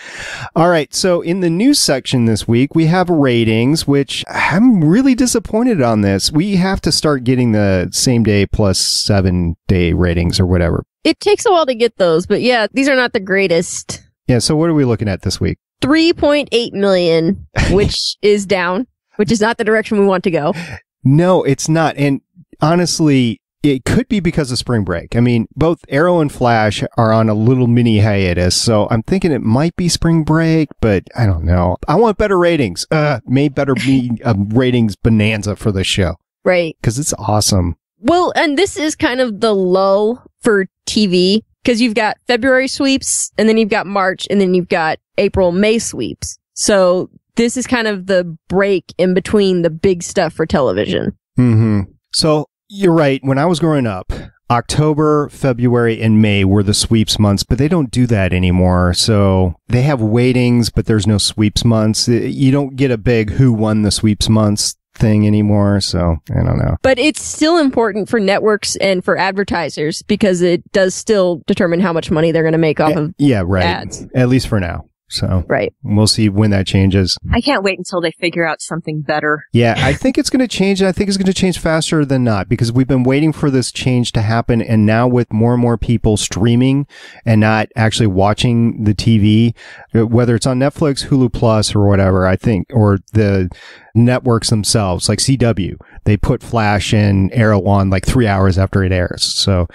All right. So in the news section this week, we have ratings, which I'm really disappointed on this. We have to start getting the same day plus 7 day ratings or whatever. It takes a while to get those, but yeah, these are not the greatest. Yeah. So what are we looking at this week? 3.8 million, which is down, which is not the direction we want to go. No, it's not. And honestly, it could be because of spring break. I mean, both Arrow and Flash are on a little mini hiatus, so I'm thinking it might be spring break, but I don't know. I want better ratings. May better be a ratings bonanza for this show. Right. Because it's awesome. Well, and this is kind of the lull for TV, because you've got February sweeps, and then you've got March, and then you've got April, May sweeps. So this is kind of the break in between the big stuff for television. Mm-hmm. So you're right. When I was growing up, October, February, and May were the sweeps months, but they don't do that anymore. So they have weightings, but there's no sweeps months. You don't get a big who won the sweeps months thing anymore. So I don't know. But it's still important for networks and for advertisers because it does still determine how much money they're going to make off of ads. At least for now. So right. We'll see when that changes. I can't wait until they figure out something better. Yeah, I think it's going to change. And I think it's going to change faster than not because we've been waiting for this change to happen. And now with more and more people streaming and not actually watching the TV, whether it's on Netflix, Hulu Plus or whatever, I think, or the networks themselves, like CW, they put Flash and Arrow on like 3 hours after it airs. So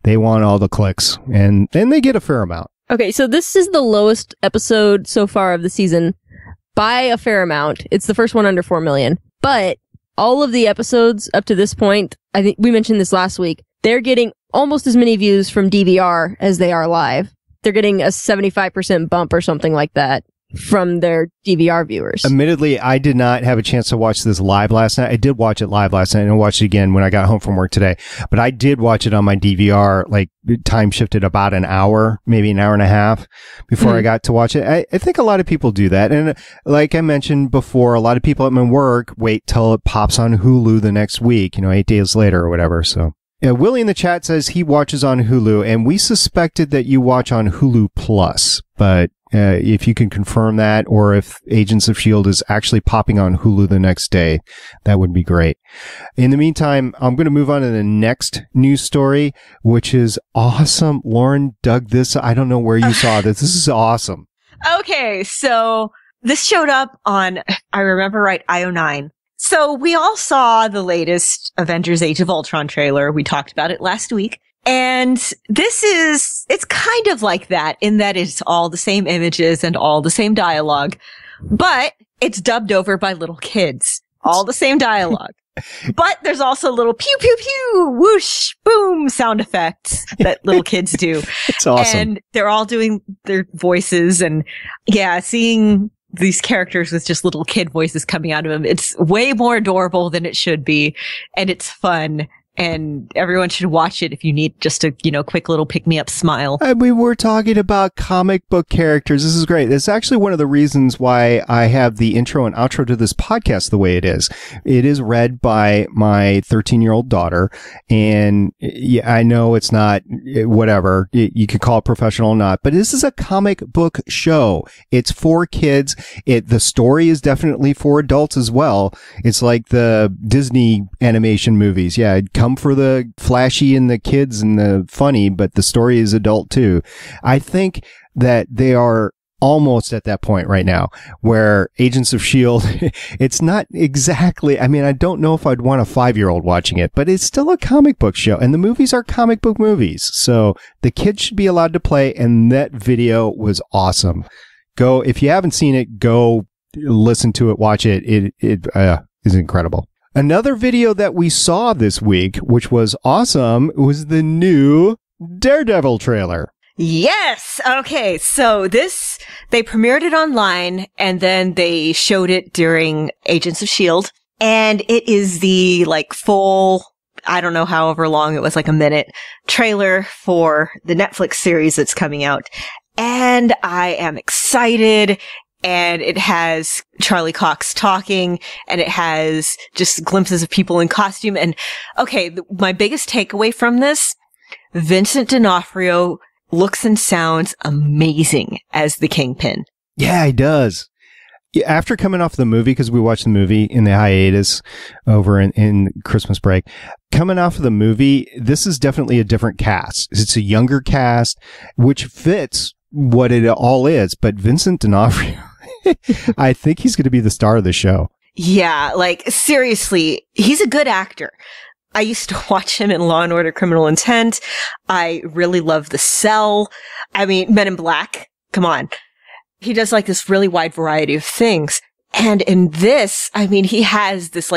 they want all the clicks and they get a fair amount. Okay, so this is the lowest episode so far of the season by a fair amount. It's the first one under 4 million. But all of the episodes up to this point, I think we mentioned this last week, they're getting almost as many views from DVR as they are live. They're getting a 75% bump or something like that from their DVR viewers. Admittedly, I did not have a chance to watch this live last night. I did watch it live last night and I watched it again when I got home from work today. But I did watch it on my DVR, like time shifted about an hour, maybe an hour and a half before I got to watch it. I think a lot of people do that. And like I mentioned before, a lot of people at my work wait till it pops on Hulu the next week, 8 days later or whatever. So Willie in the chat says he watches on Hulu and we suspected that you watch on Hulu Plus, but if you can confirm that, or if Agents of S.H.I.E.L.D. is actually popping on Hulu the next day, that would be great. In the meantime, I'm going to move on to the next news story, which is awesome. Lauren dug this. I don't know where you saw this. This is awesome. Okay, so this showed up on, I remember right, IO9. So we all saw the latest Avengers Age of Ultron trailer. We talked about it last week. And it's kind of like that in that it's all the same images and all the same dialogue, but it's dubbed over by little kids. All the same dialogue. But there's also little pew, pew, pew, whoosh, boom sound effects that little kids do. It's awesome. And they're all doing their voices, and yeah, seeing these characters with just little kid voices coming out of them, it's way more adorable than it should be. And it's fun. And everyone should watch it if you need just a, quick little pick-me-up smile. I mean, we're talking about comic book characters. This is great. It's actually one of the reasons why I have the intro and outro to this podcast the way it is. It is read by my 13-year-old daughter. And yeah, I know it's not whatever. You could call it professional or not, but this is a comic book show. It's for kids. The story is definitely for adults as well. It's like the Disney animation movies. Yeah, come for the flashy and the kids and the funny, but the story is adult too. I think that they are almost at that point right now where Agents of S.H.I.E.L.D. it's not exactly, I mean, I don't know if I'd want a 5-year-old watching it, but it's still a comic book show and the movies are comic book movies. So the kids should be allowed to play, and that video was awesome. Go, if you haven't seen it, go listen to it, watch it. It is incredible. Another video that we saw this week, which was awesome, was the new Daredevil trailer. Yes. Okay. So they premiered it online and then they showed it during Agents of S.H.I.E.L.D. And it is the full, I don't know, however long it was, like a minute trailer for the Netflix series that's coming out. And I am excited. And it has Charlie Cox talking, and it has just glimpses of people in costume. And okay, my biggest takeaway from this, Vincent D'Onofrio looks and sounds amazing as the Kingpin. Yeah, he does. After coming off the movie, because we watched the movie in the hiatus over in Christmas break, coming off of the movie, this is definitely a different cast. It's a younger cast, which fits what it all is. But Vincent D'Onofrio, I think he's going to be the star of the show. Yeah, seriously, he's a good actor. I used to watch him in Law & Order Criminal Intent. I really love The Cell. I mean, Men in Black. Come on. He does this really wide variety of things. And in this, I mean, he has this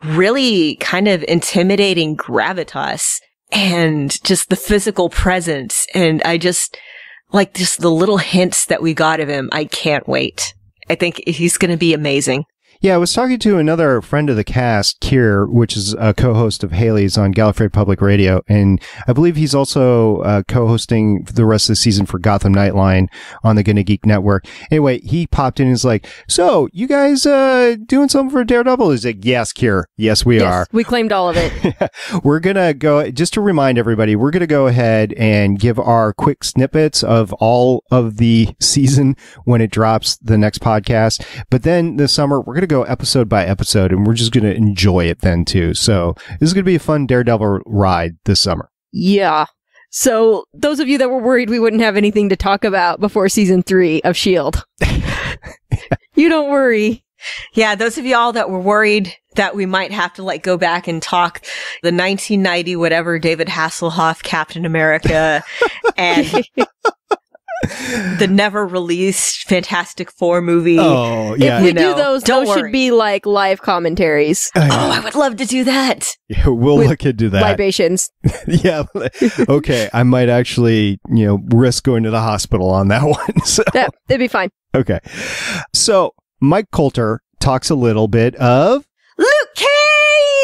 really kind of intimidating gravitas and just the physical presence. And I just just the little hints that we got of him. I can't wait. I think he's going to be amazing. Yeah, I was talking to another friend of the cast, Kier, which is a co-host of Haley's on Gallifrey Public Radio, and I believe he's also co-hosting the rest of the season for Gotham Nightline on the Gonna Geek Network. Anyway, he popped in and was like, so, you guys doing something for Daredevil? He's like, yes, Kier. Yes, we are. We claimed all of it. We're going to go, just to remind everybody, we're going to go ahead and give our quick snippets of all of the season when it drops the next podcast. But then this summer, we're going to go episode by episode, and we're just going to enjoy it then too. So this is going to be a fun Daredevil ride this summer. Yeah. So those of you that were worried we wouldn't have anything to talk about before season 3 of S.H.I.E.L.D., you don't worry. Yeah, those of y'all that were worried that we might have to go back and talk the 1990 whatever David Hasselhoff Captain America and the never released Fantastic Four movie. Oh, yeah. If we do those should be live commentaries. Oh, I would love to do that. Yeah, we'll look into that. Libations. Yeah. Okay. I might actually, risk going to the hospital on that one. So. It'd be fine. Okay. So Mike Coulter talks a little bit of Luke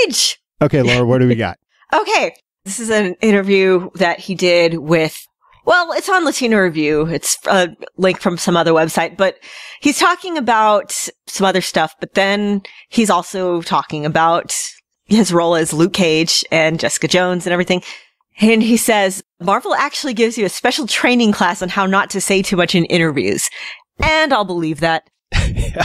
Cage. Okay, Laura, what do we got? Okay. This is an interview that he did with, well, it's on Latino Review. It's a link from some other website, but he's talking about some other stuff, but then he's also talking about his role as Luke Cage and Jessica Jones and everything. And he says, Marvel actually gives you a special training class on how not to say too much in interviews. And I'll believe that. Yeah.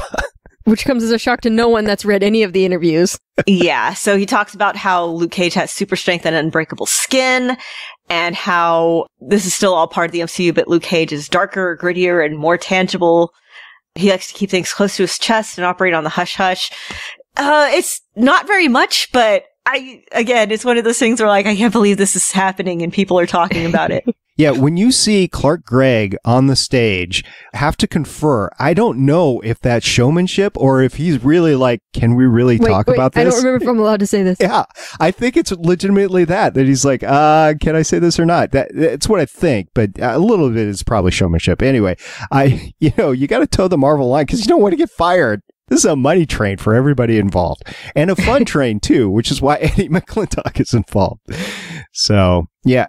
Which comes as a shock to no one that's read any of the interviews. Yeah. So he talks about how Luke Cage has super strength and unbreakable skin, and how this is still all part of the MCU, but Luke Cage is darker, grittier, and more tangible. He likes to keep things close to his chest and operate on the hush-hush. It's not very much, but Again, it's one of those things where like, I can't believe this is happening and people are talking about it. Yeah, when you see Clark Gregg on the stage, have to confer. I don't know if that's showmanship or if he's really like, can we really talk about this? I don't remember if I'm allowed to say this. Yeah, I think it's legitimately that he's like, can I say this or not? That's what I think, but a little bit is probably showmanship. Anyway, you got to toe the Marvel line because you don't want to get fired. This is a money train for everybody involved and a fun train too, which is why Eddie McClintock is involved. So yeah,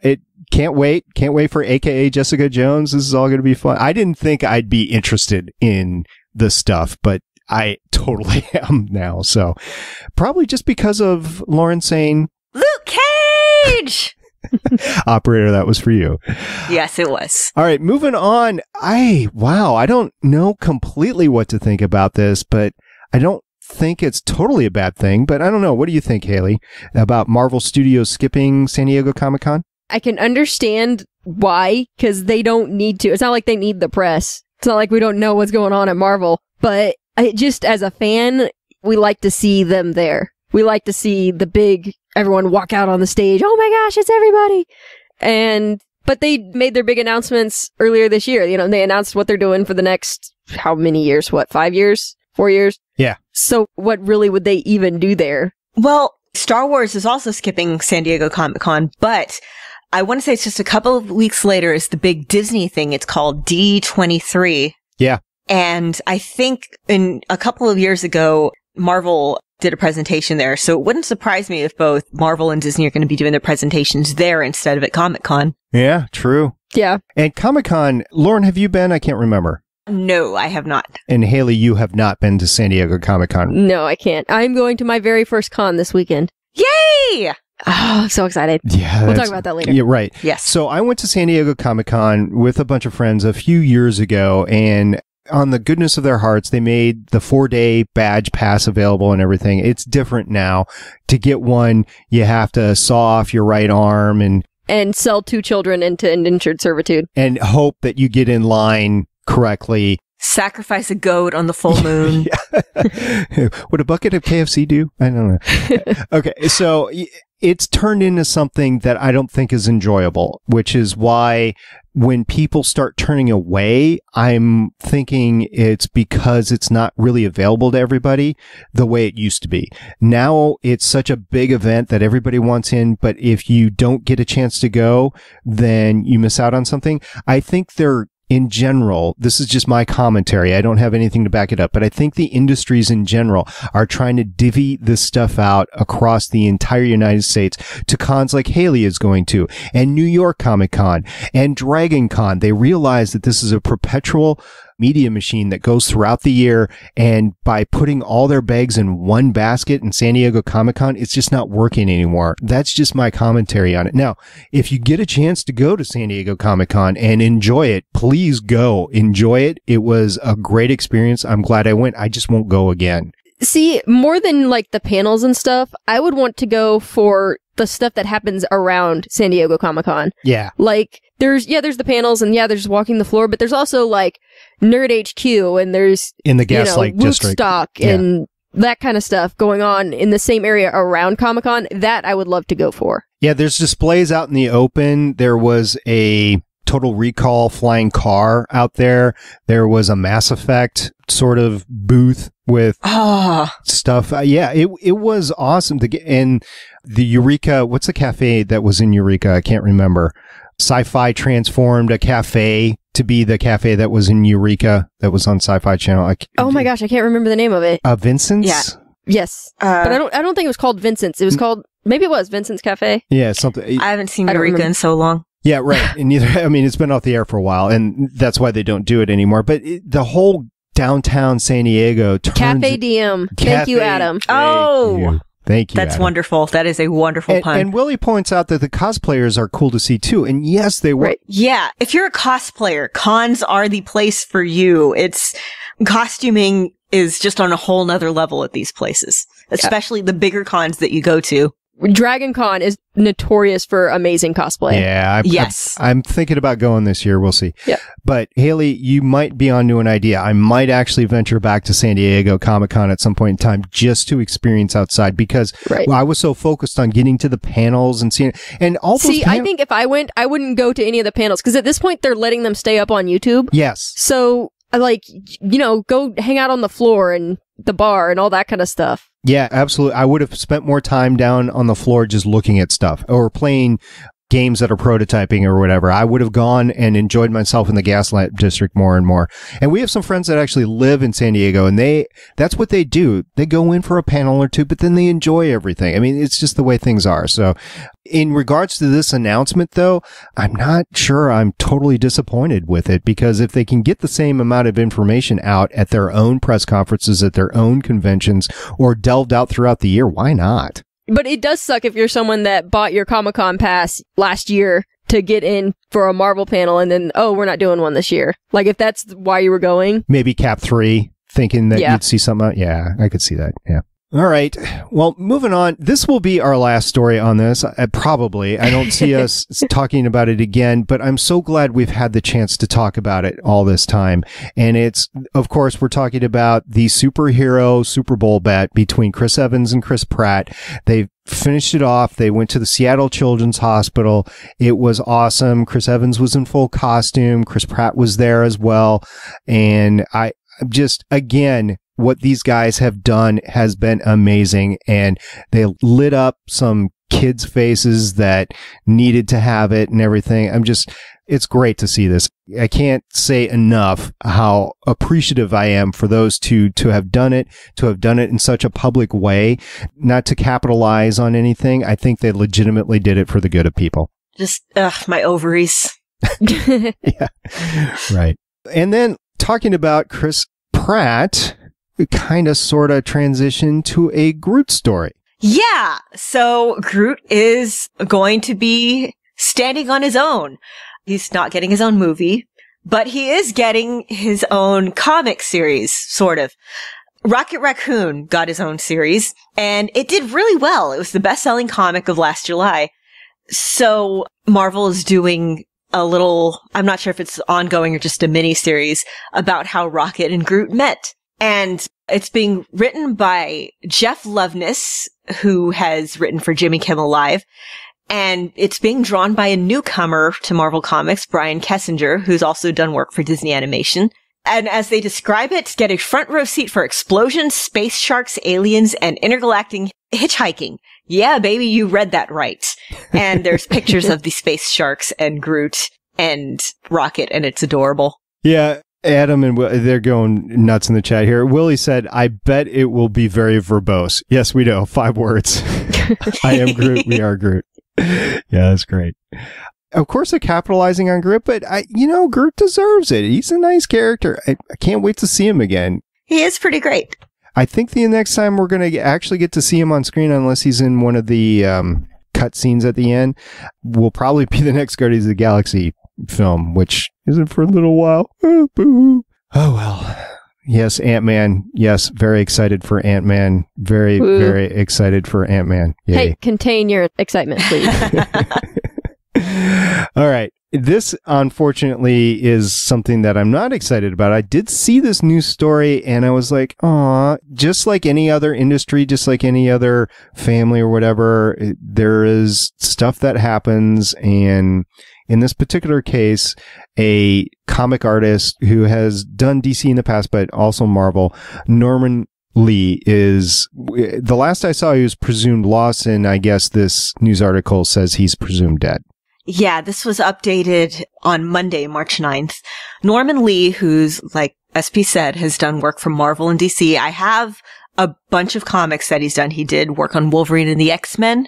can't wait for AKA Jessica Jones. This is all going to be fun. I didn't think I'd be interested in the stuff, but I totally am now. So probably just because of Lauren saying, Luke Cage! Operator, that was for you. Yes, it was. All right, moving on. I don't know completely what to think about this, but I don't think it's totally a bad thing, but I don't know. What do you think, Haley, about Marvel Studios skipping San Diego Comic-Con? I can understand why, because they don't need to. It's not like they need the press. It's not like we don't know what's going on at Marvel, but just as a fan, we like to see them there. We like to see the big everyone walk out on the stage. Oh my gosh, it's everybody. But they made their big announcements earlier this year. You know, they announced what they're doing for the next, how many years? 5 years? 4 years? Yeah. So what really would they even do there? Well, Star Wars is also skipping San Diego Comic-Con, but I want to say it's just a couple of weeks later is the big Disney thing. It's called D23. Yeah. And I think a couple of years ago, Marvel did a presentation there. So it wouldn't surprise me if both Marvel and Disney are going to be doing their presentations there instead of at Comic-Con. Yeah, true. Yeah. And Comic-Con, Lauren, have you been? I can't remember. No, I have not. And Haley, you have not been to San Diego Comic-Con. No, I can't. I'm going to my very first con this weekend. Yay! Oh, so excited. Yeah. We'll talk about that later. Yeah, right. Yes. So I went to San Diego Comic-Con with a bunch of friends a few years ago, and on the goodness of their hearts, they made the 4-day badge pass available and everything. It's different now. To get one, you have to saw off your right arm and sell 2 children into indentured servitude. And hope that you get in line correctly. Sacrifice a goat on the full moon. Would a bucket of KFC do? I don't know. Okay, so it's turned into something that I don't think is enjoyable, which is why when people start turning away, I'm thinking it's because it's not really available to everybody the way it used to be. Now it's such a big event that everybody wants in, but if you don't get a chance to go, then you miss out on something. I think in general, this is just my commentary. I don't have anything to back it up, but I think the industries in general are trying to divvy this stuff out across the entire United States to cons like Haley is going to, and New York Comic Con, and Dragon Con. They realize that this is a perpetual media machine that goes throughout the year, and by putting all their bags in one basket in San Diego Comic-Con, it's just not working anymore. That's just my commentary on it. Now, if you get a chance to go to San Diego Comic-Con and enjoy it, please go. Enjoy it. It was a great experience. I'm glad I went. I just won't go again. See, more than like the panels and stuff, I would want to go for the stuff that happens around San Diego Comic-Con. Yeah. Like, there's the panels, and there's walking the floor, but there's also like Nerd HQ, and there's in the Gaslight District, Woodstock, and that kind of stuff going on in the same area around Comic-Con. That I would love to go for. Yeah, there's displays out in the open. There was a Total Recall flying car out there. There was a Mass Effect sort of booth with stuff. It was awesome to get in the Eureka. What's the cafe that was in Eureka? I can't remember. Sci-Fi transformed a cafe to be the cafe that was in Eureka that was on Sci-Fi Channel. Oh my gosh, I can't remember the name of it. Vincent's? Yeah. Yes. But I don't think it was called Vincent's. It was called, maybe it was Vincent's Cafe. Yeah, something. I haven't seen Eureka in so long. Yeah, right. And it's been off the air for a while, and that's why they don't do it anymore. But the whole downtown San Diego turns... Cafe DM. Thank you, Adam. Thank you. That's Adam. Wonderful. That is a wonderful pun. And Willie points out that the cosplayers are cool to see too. And yes, they were. Right. Yeah. If you're a cosplayer, cons are the place for you. Costuming is just on a whole nother level at these places, especially the bigger cons that you go to. Dragon Con is notorious for amazing cosplay. Yeah. I'm thinking about going this year. We'll see. Yeah. But Haley, you might be onto an idea. I might actually venture back to San Diego Comic-Con at some point in time just to experience outside because I was so focused on getting to the panels and seeing and all those I think if I went, I wouldn't go to any of the panels because at this point they're letting them stay up on YouTube. Yes. So go hang out on the floor and the bar and all that kind of stuff. Yeah, absolutely. I would have spent more time down on the floor just looking at stuff or playing games that are prototyping or whatever. I would have gone and enjoyed myself in the Gaslight District more and more. And we have some friends that actually live in San Diego and that's what they do. They go in for a panel or two, but then they enjoy everything. I mean, it's just the way things are. So in regards to this announcement, though, I'm not sure I'm totally disappointed with it because if they can get the same amount of information out at their own press conferences, at their own conventions, or delved out throughout the year, why not? But it does suck if you're someone that bought your Comic-Con pass last year to get in for a Marvel panel and then, we're not doing one this year. Like, if that's why you were going. Maybe Cap 3, thinking that you'd see something out. Yeah, I could see that. Yeah. All right. Well, moving on. This will be our last story on this. Probably. I don't see us talking about it again, but I'm so glad we've had the chance to talk about it all this time. And it's, of course, we're talking about the superhero Super Bowl bet between Chris Evans and Chris Pratt. They finished it off. They went to the Seattle Children's Hospital. It was awesome. Chris Evans was in full costume. Chris Pratt was there as well. And I just, again, what these guys have done has been amazing, and they lit up some kids' faces that needed to have it and everything. It's great to see this. I can't say enough how appreciative I am for those two to have done it in such a public way, not to capitalize on anything. I think they legitimately did it for the good of people. Just, my ovaries. Yeah, right. And then talking about Chris Pratt, we kind of sort of transition to a Groot story. Yeah. So Groot is going to be standing on his own. He's not getting his own movie, but he is getting his own comic series, sort of. Rocket Raccoon got his own series, and it did really well. It was the best-selling comic of last July. So Marvel is doing a little, I'm not sure if it's ongoing or just a mini-series, about how Rocket and Groot met. And it's being written by Jeff Loveness, who has written for Jimmy Kimmel Live. And it's being drawn by a newcomer to Marvel Comics, Brian Kessinger, who's also done work for Disney Animation. And as they describe it, get a front row seat for explosions, space sharks, aliens, and intergalactic hitchhiking. Yeah, baby, you read that right. And there's pictures of the space sharks and Groot and Rocket, and it's adorable. Yeah. Adam and they're going nuts in the chat here. Willie said, I bet it will be very verbose. Yes, we know. 5 words. I am Groot. We are Groot. Yeah, that's great. Of course, they're capitalizing on Groot, but Groot deserves it. He's a nice character. I can't wait to see him again. He is pretty great. I think the next time we're going to actually get to see him on screen, unless he's in one of the cut scenes at the end, will probably be the next Guardians of the Galaxy film, which isn't for a little while. Oh, boo. Oh, well. Yes, Ant-Man. Yes, very excited for Ant-Man. Very, very excited for Ant-Man. Yay. Hey, contain your excitement, please. All right. This, unfortunately, is something that I'm not excited about. I did see this news story, and I was like, aw, just like any other industry, just like any other family or whatever, there is stuff that happens, and in this particular case, a comic artist who has done DC in the past, but also Marvel, Norman Lee, is, the last I saw, he was presumed lost, and I guess this news article says he's presumed dead. Yeah, this was updated on Monday, March 9th. Norman Lee, who's, like SP said, has done work for Marvel and DC. I have a bunch of comics that he's done. He did work on Wolverine and the X-Men.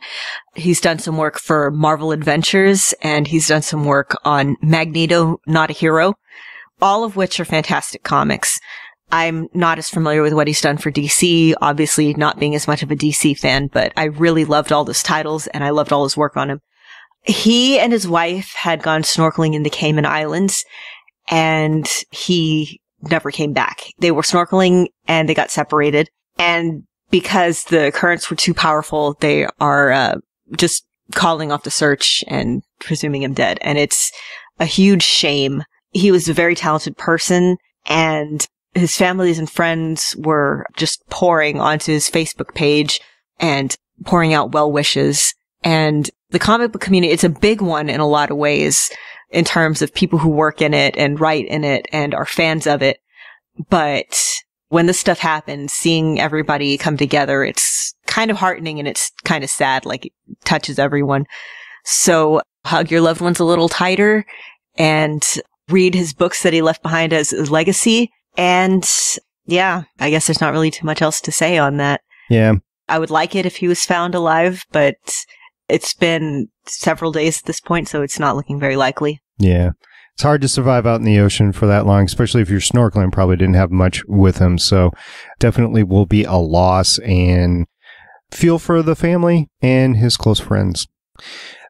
He's done some work for Marvel Adventures, and he's done some work on Magneto, Not a Hero, all of which are fantastic comics. I'm not as familiar with what he's done for DC, obviously not being as much of a DC fan, but I really loved all his titles, and I loved all his work on him. He and his wife had gone snorkeling in the Cayman Islands, and he never came back. They were snorkeling, and they got separated. And because the currents were too powerful, they are just calling off the search and presuming him dead. And it's a huge shame. He was a very talented person, and his families and friends were just pouring onto his Facebook page and pouring out well wishes. And the comic book community, it's a big one in a lot of ways in terms of people who work in it and write in it and are fans of it. But when this stuff happens, seeing everybody come together, it's kind of heartening and it's kind of sad, like it touches everyone. So hug your loved ones a little tighter and read his books that he left behind as his legacy. And yeah, I guess there's not really too much else to say on that. Yeah. I would like it if he was found alive, but it's been several days at this point, so it's not looking very likely. Yeah. It's hard to survive out in the ocean for that long, especially if you're snorkeling. Probably didn't have much with him. So definitely will be a loss, and feel for the family and his close friends.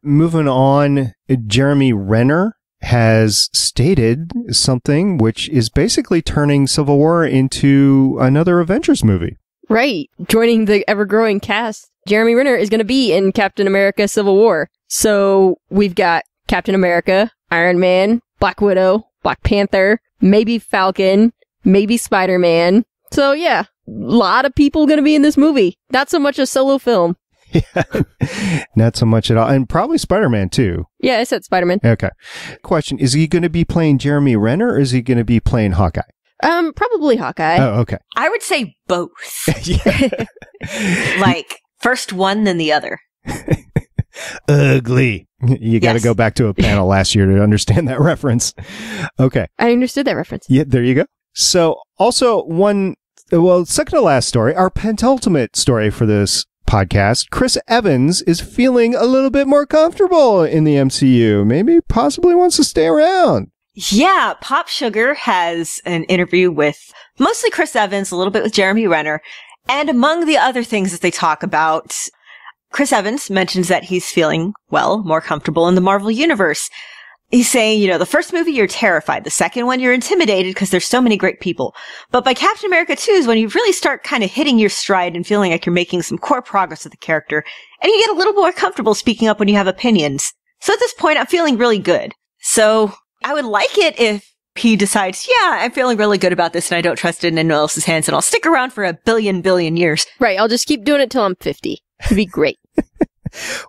Moving on, Jeremy Renner has stated something which is basically turning Civil War into another Avengers movie. Right. Joining the ever-growing cast, Jeremy Renner is going to be in Captain America Civil War. So we've got Captain America, Iron Man, Black Widow, Black Panther, maybe Falcon, maybe Spider-Man. So yeah, a lot of people going to be in this movie. Not so much a solo film. Yeah, not so much at all. And probably Spider-Man too. Yeah, I said Spider-Man. Okay. Question, is he going to be playing Jeremy Renner or is he going to be playing Hawkeye? Probably Hawkeye. Oh, okay. I would say both. Yeah. Like, first one, then the other. Ugly. You got to go back to a panel last year to understand that reference. Okay. I understood that reference. Yeah, there you go. So, also second to last story, our penultimate story for this podcast, Chris Evans is feeling a little bit more comfortable in the MCU. Maybe possibly wants to stay around. Yeah, Pop Sugar has an interview with mostly Chris Evans, a little bit with Jeremy Renner, and among the other things that they talk about, Chris Evans mentions that he's feeling, well, more comfortable in the Marvel Universe. He's saying, the first movie you're terrified, the second one you're intimidated because there's so many great people. But by Captain America 2 is when you really start kind of hitting your stride and feeling like you're making some core progress with the character, and you get a little more comfortable speaking up when you have opinions. So at this point, I'm feeling really good. So I would like it if he decides, yeah, I'm feeling really good about this and I don't trust it in anyone else's hands and I'll stick around for a billion years. Right, I'll just keep doing it till I'm 50. It'd be great.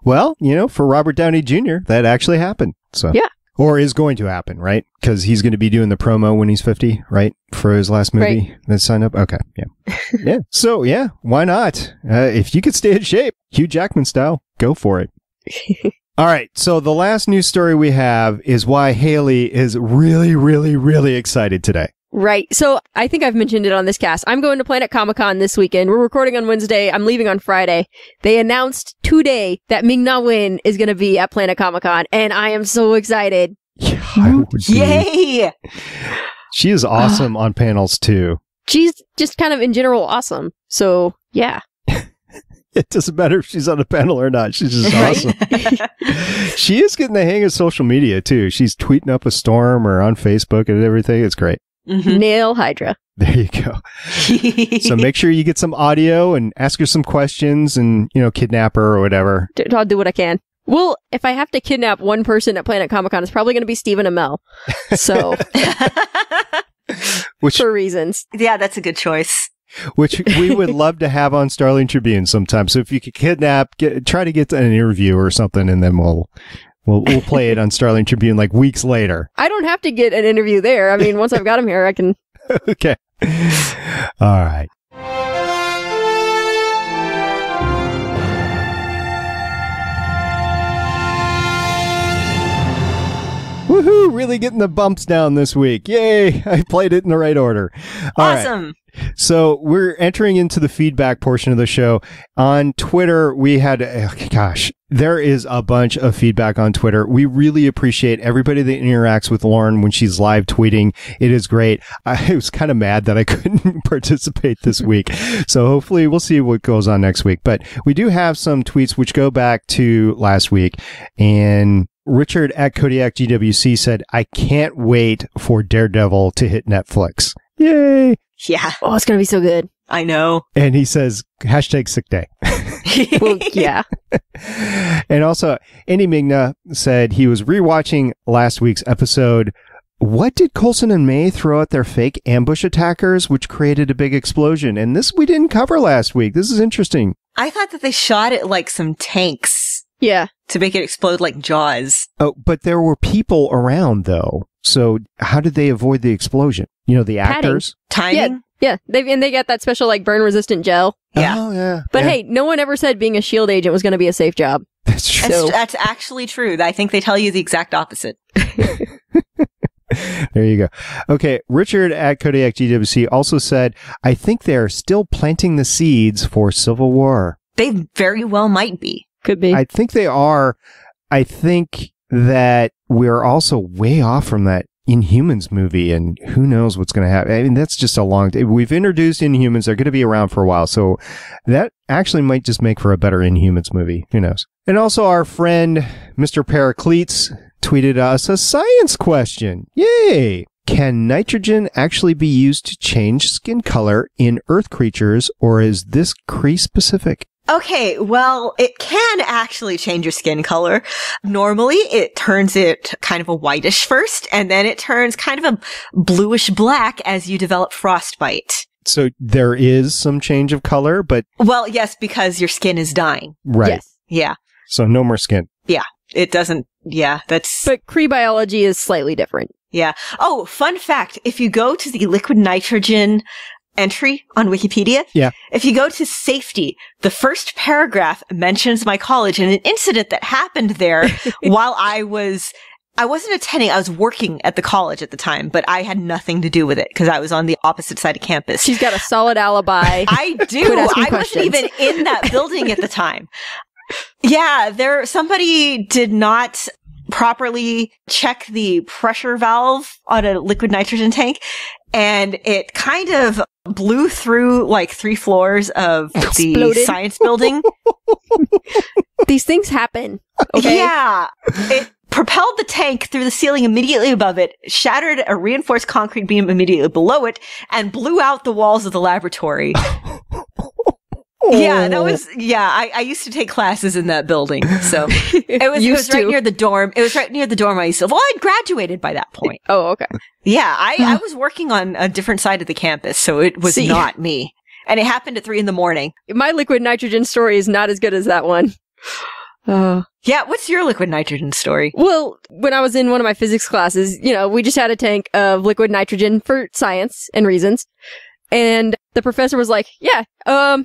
Well, for Robert Downey Jr., that actually happened. So yeah. Or is going to happen, right? Because he's going to be doing the promo when he's 50, right? For his last movie that signed up. Okay, yeah. Yeah. So, yeah, why not? If you could stay in shape, Hugh Jackman style, go for it. All right, so the last news story we have is why Haley is really, really, really excited today. Right. So I think I've mentioned it on this cast. I'm going to Planet Comic-Con this weekend. We're recording on Wednesday. I'm leaving on Friday. They announced today that Ming-Na Wen is going to be at Planet Comic-Con, and I am so excited. Yeah, I would be. Yay! She is awesome on panels, too. She's just kind of in general awesome. So, yeah. It doesn't matter if she's on a panel or not. She's just awesome. She is getting the hang of social media, too. She's tweeting up a storm or on Facebook and everything. It's great. Mm-hmm. Nail Hydra. There you go. So make sure you get some audio and ask her some questions and, kidnap her or whatever. I'll do what I can. Well, if I have to kidnap one person at Planet Comic-Con, it's probably going to be Stephen Amell. So, for reasons. Yeah, that's a good choice. Which we would love to have on Starling Tribune sometime. So if you could try to get an interview or something, and then we'll play it on Starling Tribune like weeks later. I don't have to get an interview there. I mean, once I've got him here, I can. Okay. All right. Woohoo! Really getting the bumps down this week. Yay! I played it in the right order. Awesome. Right. So we're entering into the feedback portion of the show. On Twitter, we had, there is a bunch of feedback on Twitter. We really appreciate everybody that interacts with Lauren when she's live tweeting. It is great. I was kind of mad that I couldn't participate this week. So hopefully we'll see what goes on next week. But we do have some tweets which go back to last week. And Richard at Kodiak GWC said, I can't wait for Daredevil to hit Netflix. Yay! Yeah. Oh, it's going to be so good. I know. And he says, #sick day. Well, yeah. And also, Andy Migna said he was rewatching last week's episode. What did Coulson and May throw at their fake ambush attackers, which created a big explosion? And this we didn't cover last week. This is interesting. I thought that they shot it like some tanks. Yeah. To make it explode like Jaws. Oh, but there were people around, though. So how did they avoid the explosion? You know, the actors? Timing? Yeah. They got that special, like, burn-resistant gel. Yeah. Oh, yeah. But yeah. hey, no one ever said being a S.H.I.E.L.D. agent was going to be a safe job. That's true. That's actually true. I think they tell you the exact opposite. There you go. Okay, Richard at Kodiak GWC also said, I think they're still planting the seeds for Civil War. They very well might be. Could be. I think they are. I think that we're also way off from that Inhumans movie, and who knows what's going to happen. I mean, that's just a long time. We've introduced Inhumans. They're going to be around for a while, so that actually might just make for a better Inhumans movie. Who knows? And also our friend, Mr. Paracletes, tweeted us a science question. Yay! Can nitrogen actually be used to change skin color in Earth creatures, or is this Kree specific? Okay, well, it can actually change your skin color. Normally, it turns it kind of a whitish first, and then it turns kind of a bluish black as you develop frostbite. So there is some change of color, but... Well, yes, because your skin is dying. Right. Yes. Yeah. So no more skin. Yeah. It doesn't... Yeah, that's... But Kree biology is slightly different. Yeah. Oh, fun fact. If you go to the liquid nitrogen entry on Wikipedia, yeah. If you go to safety, the first paragraph mentions my college and an incident that happened there while I wasn't attending, I was working at the college at the time, but I had nothing to do with it because I was on the opposite side of campus. She's got a solid alibi. I do. I wasn't even in that building at the time. Yeah, somebody did not properly check the pressure valve on a liquid nitrogen tank, and it kind of blew through like 3 floors of the science building. These things happen. Okay? Yeah. It propelled the tank through the ceiling immediately above it, shattered a reinforced concrete beam immediately below it, and blew out the walls of the laboratory. Yeah, I used to take classes in that building. So it was right near the dorm. It was right near the dorm I used to live. Well, I'd graduated by that point. Oh, okay. Yeah, I was working on a different side of the campus, so it was not me. And it happened at 3 a.m. My liquid nitrogen story is not as good as that one. Yeah, what's your liquid nitrogen story? Well, when I was in one of my physics classes, we just had a tank of liquid nitrogen for science and reasons. And the professor was like, yeah,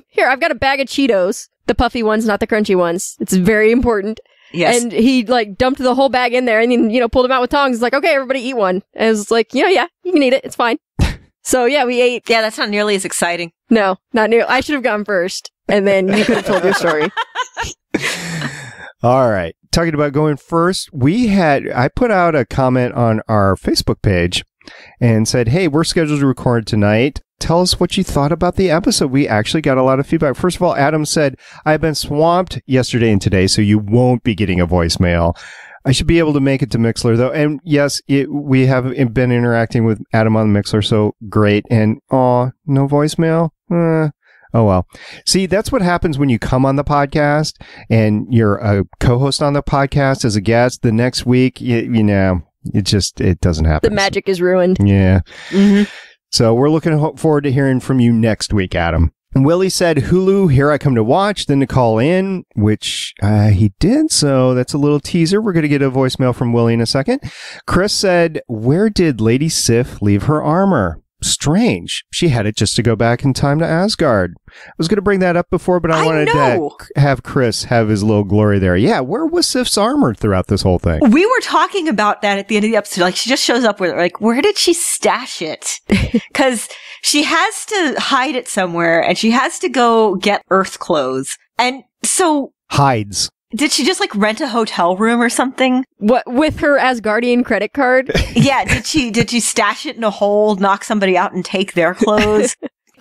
here, I've got a bag of Cheetos. The puffy ones, not the crunchy ones. It's very important. Yes. And he, dumped the whole bag in there and then, pulled them out with tongs. It's like, okay, everybody eat one. And I was like, yeah, you can eat it. It's fine. So, yeah, we ate. Yeah, that's not nearly as exciting. No, not nearly. I should have gone first. And then you could have told your story. All right. Talking about going first, I put out a comment on our Facebook page and said, hey, we're scheduled to record tonight. Tell us what you thought about the episode. We actually got a lot of feedback. First of all, Adam said, I've been swamped yesterday and today, so you won't be getting a voicemail. I should be able to make it to Mixler, though. And yes, we have been interacting with Adam on Mixler, so great. And, no voicemail? Oh, well. See, that's what happens when you come on the podcast and you're a co-host on the podcast as a guest. The next week, it doesn't happen. The magic is ruined. Yeah. Mm-hmm. So we're looking forward to hearing from you next week, Adam. And Willie said, Hulu, here I come to watch, then to call in, which he did. So that's a little teaser. We're going to get a voicemail from Willie in a second. Chris said, where did Lady Sif leave her armor? Strange. She had it just to go back in time to Asgard. I was going to bring that up before, but I wanted to have Chris have his little glory there. Yeah, where was Sif's armor throughout this whole thing? We were talking about that at the end of the episode. Like, she just shows up with, where did she stash it? Because she has to hide it somewhere, and she has to go get Earth clothes. And so... Hides. Did she just rent a hotel room or something? What, with her Asgardian credit card? Yeah, did she stash it in a hole, knock somebody out and take their clothes?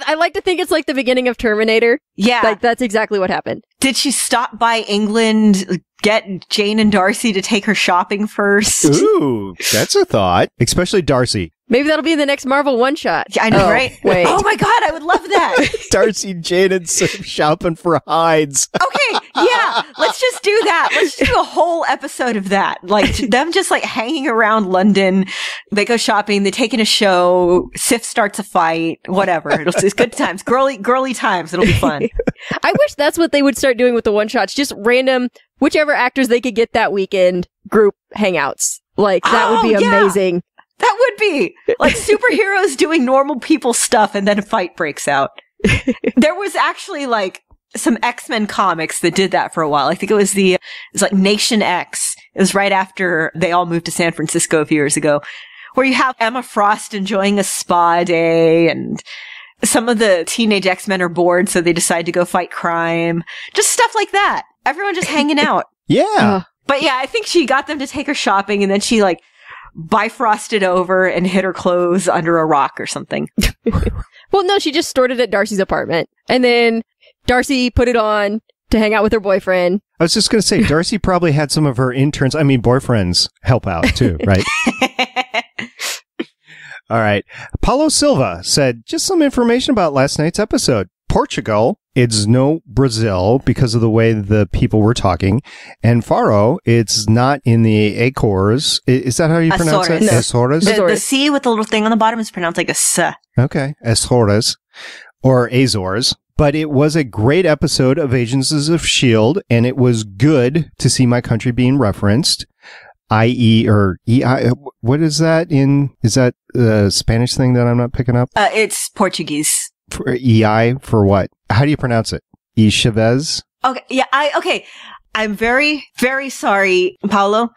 I like to think it's like the beginning of Terminator. Yeah. That's exactly what happened. Did she stop by England, get Jane and Darcy to take her shopping first. Ooh, that's a thought. Especially Darcy. Maybe that'll be in the next Marvel one-shot. I know, right? Wait. Oh my God, I would love that. Darcy, Jane, and Sim shopping for hides. Okay, yeah, let's just do that. Let's do a whole episode of that. Like, them just like hanging around London. They go shopping, they take in a show, Sif starts a fight, whatever. It's good times. Girly times. It'll be fun. I wish that's what they would start doing with the one-shots. Just random, whichever actors they could get that weekend, group hangouts. Like, that would be amazing. That would be like superheroes doing normal people stuff and then a fight breaks out. There was actually like some X-Men comics that did that for a while. I think it was like Nation X. It was right after they all moved to San Francisco a few years ago, where you have Emma Frost enjoying a spa day and some of the teenage X-Men are bored, so they decide to go fight crime. Just stuff like that. Everyone just hanging out. Yeah. But yeah, I think she got them to take her shopping and then she like bifrosted over and hid her clothes under a rock or something. Well, no, she just stored it at Darcy's apartment. And then Darcy put it on to hang out with her boyfriend. I was just going to say, Darcy probably had some of her boyfriends help out too, right? All right. Paulo Silva said, just some information about last night's episode. Portugal, it's no Brazil because of the way the people were talking. And Faro, it's not in the Azores. Is that how you pronounce it? No. Azores? The C with the little thing on the bottom is pronounced like a S. Okay. Azores or Azores. But it was a great episode of Agents of S.H.I.E.L.D. and it was good to see my country being referenced. I.E. or E.I. What is that is that the Spanish thing that I'm not picking up? It's Portuguese. For E.I. for what? How do you pronounce it? E. Chavez? Okay. Yeah. I'm very, very sorry, Paulo.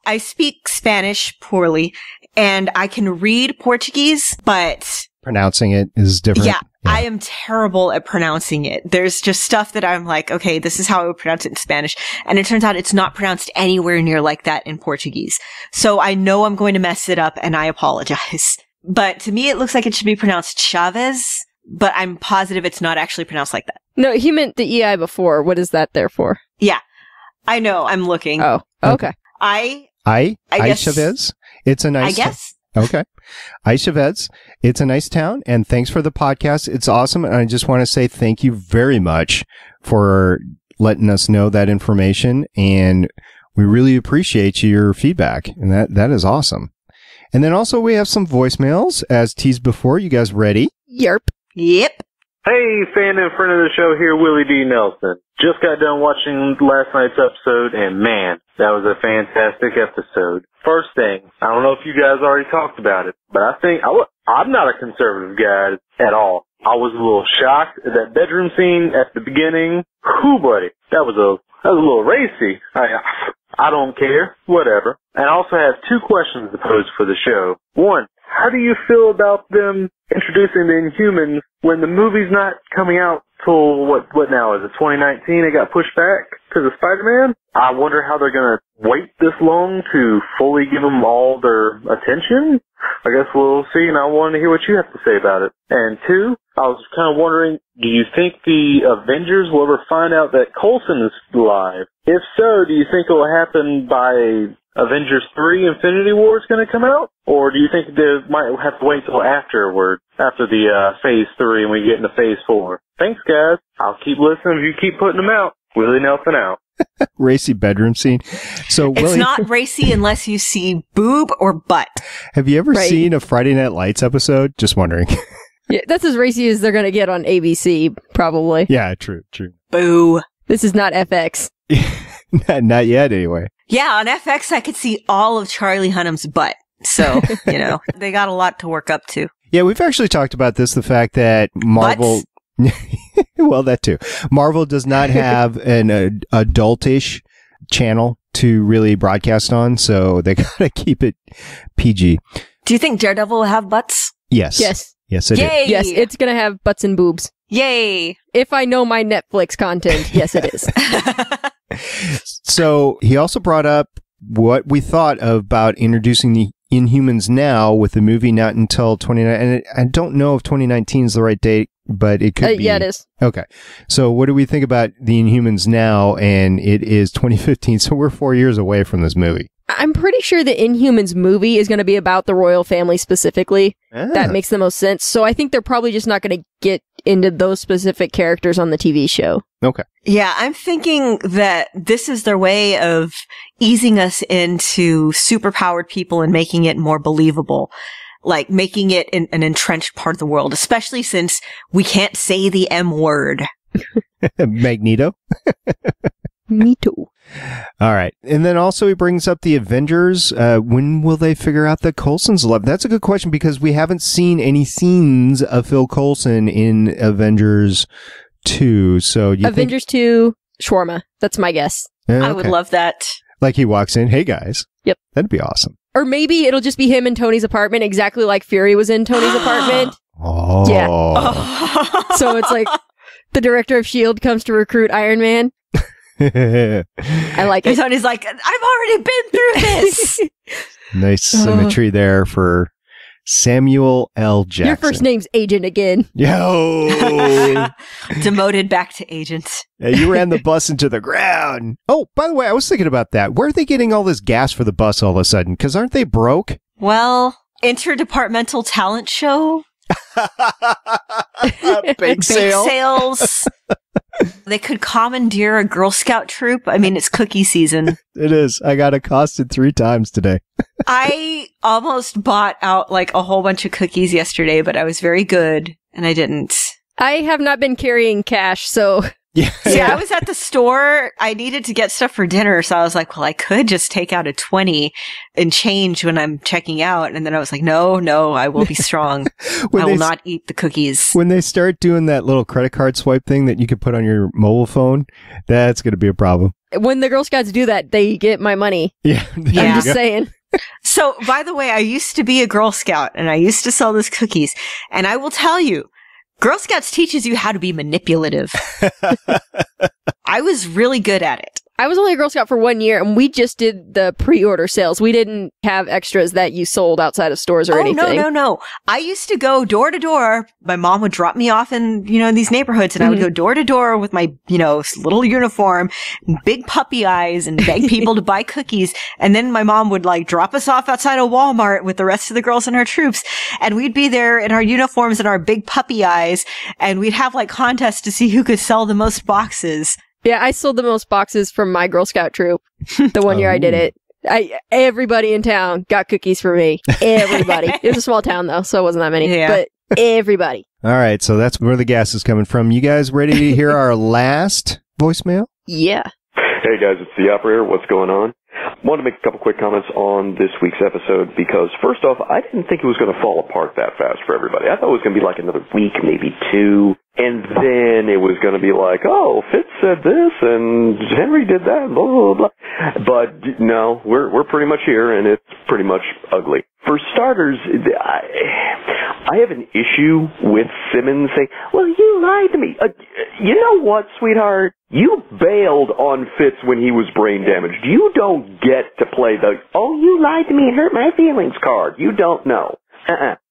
I speak Spanish poorly and I can read Portuguese, but pronouncing it is different. Yeah. I am terrible at pronouncing it. There's just stuff that I'm like, okay, this is how I would pronounce it in Spanish. And it turns out it's not pronounced anywhere near like that in Portuguese. So I know I'm going to mess it up and I apologize. But to me, it looks like it should be pronounced Chavez, but I'm positive it's not actually pronounced like that. No, he meant the EI before. What is that there for? Yeah. I know. I'm looking. Oh, okay. I guess, Chavez. It's a nice. I guess. Okay. Chavez. It's a nice town, and thanks for the podcast. It's awesome, and I just want to say thank you very much for letting us know that information, and we really appreciate your feedback, and that is awesome. And then also we have some voicemails, as teased before. You guys ready? Yep. Hey, fan and friend of the show here, Willie D. Nelson. Just got done watching last night's episode, and man, that was a fantastic episode. First thing, I don't know if you guys already talked about it, but I think I'm not a conservative guy at all. I was a little shocked at that bedroom scene at the beginning. Whew, buddy, that was a little racy. I don't care, whatever. And I also have two questions to pose for the show. One, how do you feel about them introducing the Inhumans when the movie's not coming out till what now? Is it 2019? It got pushed back because of Spider-Man? I wonder how they're going to wait this long to fully give them all their attention. I guess we'll see, and I wanted to hear what you have to say about it. And two, I was kind of wondering, do you think the Avengers will ever find out that Coulson is alive? If so, do you think it will happen by Avengers 3 Infinity War is going to come out? Or do you think they might have to wait till afterward, after the Phase 3 and we get into Phase 4? Thanks, guys. I'll keep listening if you keep putting them out. Willie Nelson out. Racy bedroom scene. So it's Willie, not racy unless you see boob or butt. Have you ever seen a Friday Night Lights episode? Just wondering. Yeah, that's as racy as they're going to get on ABC, probably. Yeah, true. Boo. This is not FX. Not yet, anyway. Yeah, on FX, I could see all of Charlie Hunnam's butt. So, they got a lot to work up to. Yeah, we've actually talked about this, the fact that Marvel... well, that too. Marvel does not have an adultish channel to really broadcast on, so they gotta keep it PG. Do you think Daredevil will have butts? Yes. Yes, it Yay! is. Yes, it's going to have butts and boobs. Yay! If I know my Netflix content, yes, it is. So he also brought up what we thought about introducing the Inhumans now with the movie not until 2019. And I don't know if 2019 is the right date but it could be. Yeah, it is. Okay. So what do we think about the Inhumans now? And it is 2015, so we're 4 years away from this movie. I'm pretty sure the Inhumans movie is going to be about the royal family specifically. That makes the most sense. So I think they're probably just not going to get into those specific characters on the TV show. Okay. Yeah, I'm thinking that this is their way of easing us into superpowered people and making it more believable. Like making it an entrenched part of the world, especially since we can't say the M word. Magneto? Me too. All right. And then also he brings up the Avengers. When will they figure out that Coulson's alive? That's a good question because we haven't seen any scenes of Phil Coulson in Avengers 2. So Avengers 2, shawarma. That's my guess. I would love that. Like he walks in, hey guys. Yep. That'd be awesome. Or maybe it'll just be him in Tony's apartment, exactly like Fury was in Tony's apartment. Oh. Yeah. So it's like the director of S.H.I.E.L.D. comes to recruit Iron Man. I like it. Tony's like, I've already been through this. Nice symmetry there for Samuel L. Jackson. Your first name's Agent again. Yo! Demoted back to agent. Yeah, you ran the bus into the ground. Oh, by the way, I was thinking about that. Where are they getting all this gas for the bus all of a sudden? Because aren't they broke? Well, interdepartmental talent show. Bake sales. They could commandeer a Girl Scout troop. I mean, it's cookie season. It is. I got accosted 3 times today. I almost bought out like a whole bunch of cookies yesterday, but I was very good and I didn't. I have not been carrying cash, so... Yeah. I was at the store. I needed to get stuff for dinner, so I was like, well, I could just take out a 20 and change when I'm checking out. And then I was like, no, I will be strong. I will not eat the cookies. When they start doing that little credit card swipe thing that you can put on your mobile phone, that's going to be a problem. When the Girl Scouts do that, they get my money. Yeah. I'm just saying. So, by the way, I used to be a Girl Scout and I used to sell those cookies. And I will tell you, Girl Scouts teaches you how to be manipulative. I was really good at it. I was only a Girl Scout for 1 year, and we just did the pre-order sales. We didn't have extras that you sold outside of stores or anything. No. I used to go door to door. My mom would drop me off in, these neighborhoods, and I would go door to door with my, little uniform, big puppy eyes, and beg people to buy cookies. And then my mom would, drop us off outside of Walmart with the rest of the girls and her troops. And we'd be there in our uniforms and our big puppy eyes, and we'd have, contests to see who could sell the most boxes. Yeah, I sold the most boxes from my Girl Scout troop. The 1 year I did it. Everybody in town got cookies for me. Everybody. It was a small town, though, so it wasn't that many. Yeah. But everybody. All right, so that's where the gas is coming from. You guys ready to hear our last voicemail? Yeah. Hey, guys, it's the operator. What's going on? Wanted to make a couple quick comments on this week's episode because, first off, I didn't think it was going to fall apart that fast for everybody. I thought it was going to be another week, maybe 2, and then it was going to be oh, Fitz said this, and Henry did that, blah, blah, blah. But, no, we're pretty much here, and it's pretty much ugly. For starters, I have an issue with Simmons saying, well, you lied to me. You know what, sweetheart? You bailed on Fitz when he was brain damaged. You don't get to play the, oh, you lied to me and hurt my feelings card. You don't know.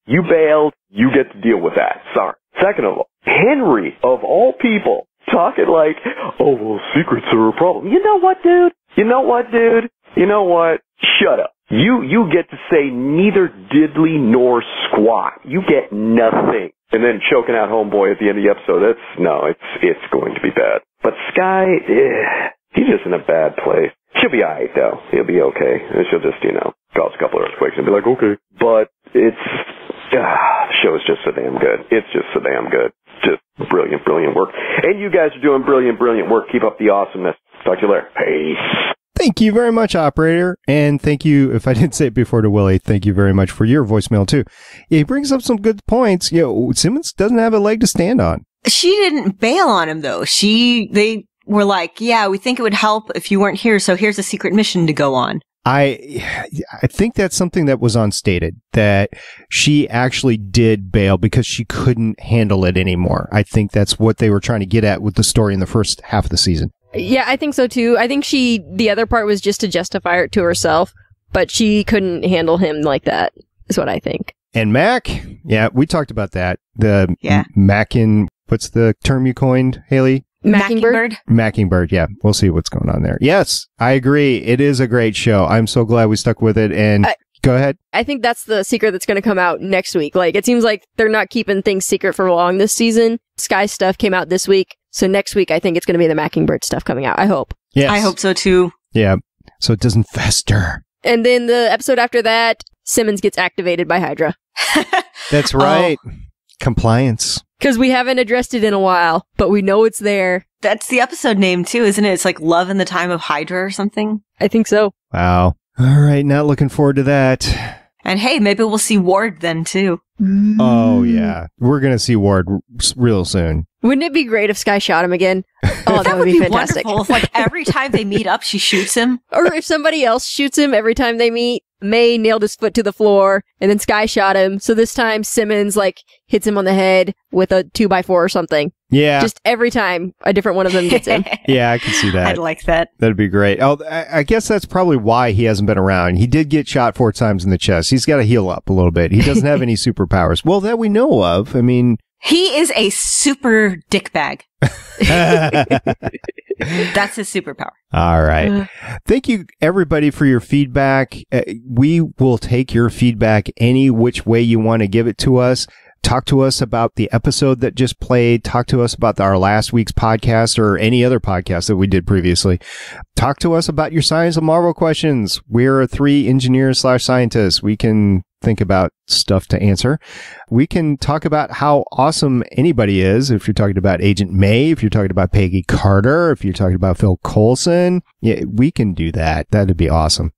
You bailed. You get to deal with that. Sorry. Second of all, Henry, of all people, talking oh, well, secrets are a problem. You know what, dude? You know what? Shut up. You get to say neither diddly nor squat. You get nothing. And then choking out homeboy at the end of the episode, it's going to be bad. But Skye, he's just in a bad place. She'll be alright, though. He'll be okay. And she'll just, cause a couple of earthquakes and be like, okay. But the show is just so damn good. It's just so damn good. Just brilliant, brilliant work. And you guys are doing brilliant, brilliant work. Keep up the awesomeness. Talk to you later. Peace. Thank you very much, operator. And thank you, if I didn't say it before to Willie, thank you very much for your voicemail, too. He brings up some good points. Simmons doesn't have a leg to stand on. She didn't bail on him, though. They were like, yeah, we think it would help if you weren't here, so here's a secret mission to go on. I think that's something that was unstated, that she actually did bail because she couldn't handle it anymore. I think that's what they were trying to get at with the story in the first half of the season. Yeah, I think so too. I think the other part was just to justify it to herself, but she couldn't handle him like that, is what I think. and Mack. Yeah, we talked about that. Yeah. What's the term you coined, Haley? Mackingbird. Mackingbird, yeah. We'll see what's going on there. Yes, I agree. It is a great show. I'm so glad we stuck with it. And go ahead. I think that's the secret that's going to come out next week. Like, it seems like they're not keeping things secret for long this season. Skye stuff came out this week. So next week, I think it's going to be the Mackingbird stuff coming out. I hope. Yes. I hope so too. Yeah. So it doesn't fester. And then the episode after that, Simmons gets activated by Hydra. That's right. Compliance. Because we haven't addressed it in a while, but we know it's there. That's the episode name too, isn't it? It's like Love in the Time of Hydra or something. I think so. Wow. All right. Not looking forward to that. And hey, maybe we'll see Ward then too. Oh, yeah. We're going to see Ward real soon. Wouldn't it be great if Skye shot him again? Oh, that would be fantastic. Wonderful. If, like, every time they meet up, she shoots him. Or if somebody else shoots him every time they meet. May nailed his foot to the floor, and then Skye shot him. So this time, Simmons, like, hits him on the head with a 2x4 or something. Yeah. Just every time, a different one of them gets him. Yeah, I can see that. I'd like that. That'd be great. Oh, I guess that's probably why he hasn't been around. He did get shot 4 times in the chest. He's got to heal up a little bit. He doesn't have any superpowers. Well, that we know of. I mean... He is a super dickbag. That's his superpower. All right. Thank you, everybody, for your feedback. We will take your feedback any which way you want to give it to us. Talk to us about the episode that just played. Talk to us about our last week's podcast or any other podcast that we did previously. Talk to us about your Science of Marvel questions. We're 3 engineers/scientists. We can think about stuff to answer. We can talk about how awesome anybody is. If you're talking about Agent May, if you're talking about Peggy Carter, if you're talking about Phil Coulson, yeah, we can do that. That'd be awesome.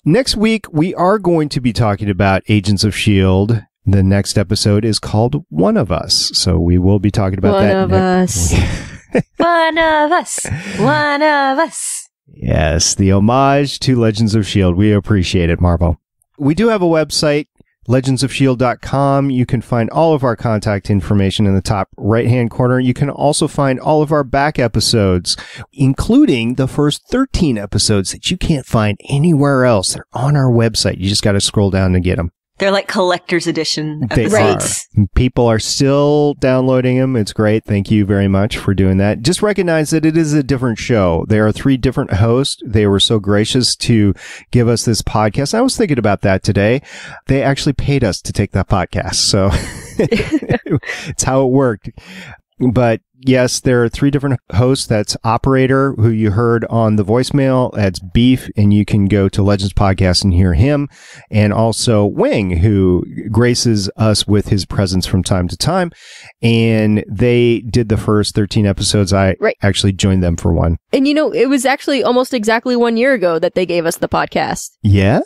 Next week, we are going to be talking about Agents of S.H.I.E.L.D. The next episode is called One of Us. So we will be talking about One that. of us. One of us. One of us. Yes, the homage to Legends of S.H.I.E.L.D. We appreciate it, Marvel. We do have a website, legendsofshield.com. You can find all of our contact information in the top right-hand corner. You can also find all of our back episodes, including the first 13 episodes that you can't find anywhere else. They're on our website. You just got to scroll down to get them. They're like collector's edition They episodes. are. People are still downloading them. It's great. Thank you very much for doing that. Just recognize that it is a different show. There are 3 different hosts. They were so gracious to give us this podcast. I was thinking about that today. They actually paid us to take that podcast. So it's how it worked. But yes, there are 3 different hosts. That's Operator, who you heard on the voicemail. That's Beef, and you can go to Legends Podcast and hear him. And also Wing, who graces us with his presence from time to time. And they did the first 13 episodes. I actually joined them for one. And you know, it was actually almost exactly 1 year ago that they gave us the podcast. Yeah.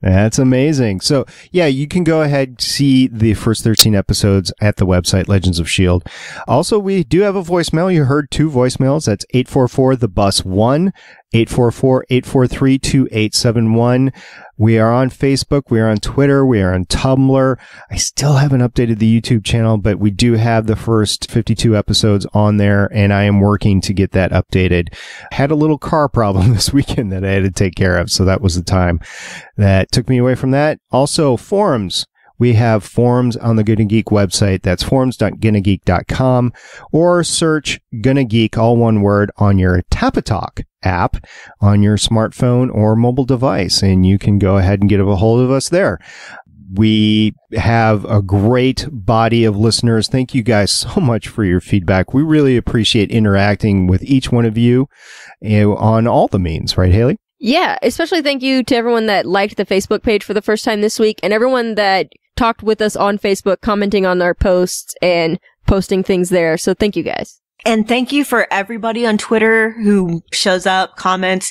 That's amazing. So, yeah, you can go ahead and see the first 13 episodes at the website, Legends of S.H.I.E.L.D. Also, we do have a voicemail. You heard 2 voicemails. That's 844-THE-BUS-1, 844-843-2871. We are on Facebook. We are on Twitter. We are on Tumblr. I still haven't updated the YouTube channel, but we do have the first 52 episodes on there, and I am working to get that updated. Had a little car problem this weekend that I had to take care of, so that was the time that took me away from that. Also, forums. We have forums on the Gonna Geek website. That's forums.gonnageek.com, or search Gonna Geek, all one word, on your Tapatalk app on your smartphone or mobile device, and you can go ahead and get a hold of us there. We have a great body of listeners. Thank you guys so much for your feedback. We really appreciate interacting with each one of you on all the means, right, Haley? Yeah, especially thank you to everyone that liked the Facebook page for the first time this week, and everyone that talked with us on Facebook, commenting on our posts and posting things there. So thank you guys. And thank you for everybody on Twitter who shows up, comments,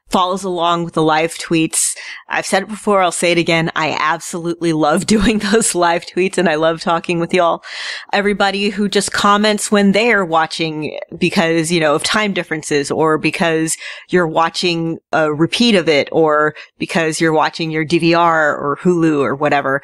follows along with the live tweets. I've said it before, I'll say it again. I absolutely love doing those live tweets, and I love talking with y'all. Everybody who just comments when they're watching because, you know, of time differences, or because you're watching a repeat of it, or because you're watching your DVR or Hulu or whatever.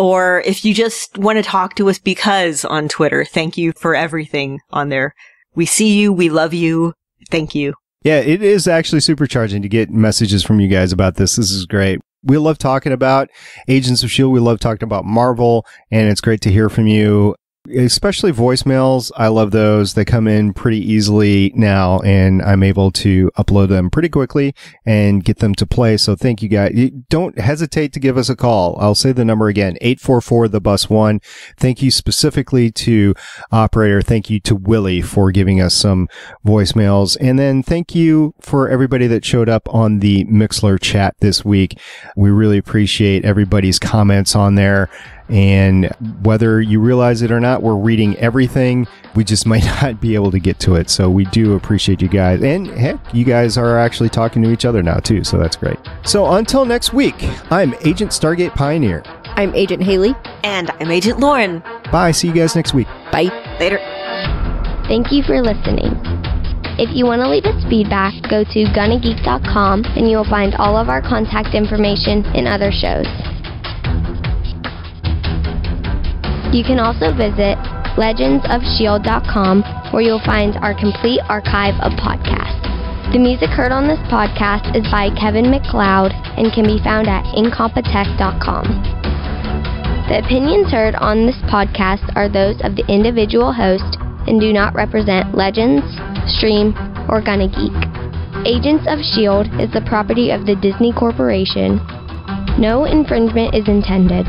Or if you just want to talk to us because on Twitter, thank you for everything on there. We see you. We love you. Thank you. Yeah, it is actually supercharging to get messages from you guys about this. This is great. We love talking about Agents of S.H.I.E.L.D. We love talking about Marvel, and it's great to hear from you. Especially voicemails. I love those. They come in pretty easily now, and I'm able to upload them pretty quickly and get them to play. So thank you guys. Don't hesitate to give us a call. I'll say the number again, 844-THE-BUS-1. Thank you specifically to Operator. Thank you to Willie for giving us some voicemails. And then thank you for everybody that showed up on the Mixlr chat this week. We really appreciate everybody's comments on there. And whether you realize it or not, we're reading everything. We just might not be able to get to it. So we do appreciate you guys. And heck, you guys are actually talking to each other now too. So that's great. So until next week, I'm Agent Stargate Pioneer. I'm Agent Haley. And I'm Agent Lauren. Bye. See you guys next week. Bye. Later. Thank you for listening. If you want to leave us feedback, go to gonnageek.com and you'll find all of our contact information and other shows. You can also visit legendsofs.h.i.e.l.d.com where you'll find our complete archive of podcasts. The music heard on this podcast is by Kevin MacLeod and can be found at incompetech.com. The opinions heard on this podcast are those of the individual host and do not represent Legends, Stream, or Gonna Geek. Agents of S.H.I.E.L.D. is the property of the Disney Corporation. No infringement is intended.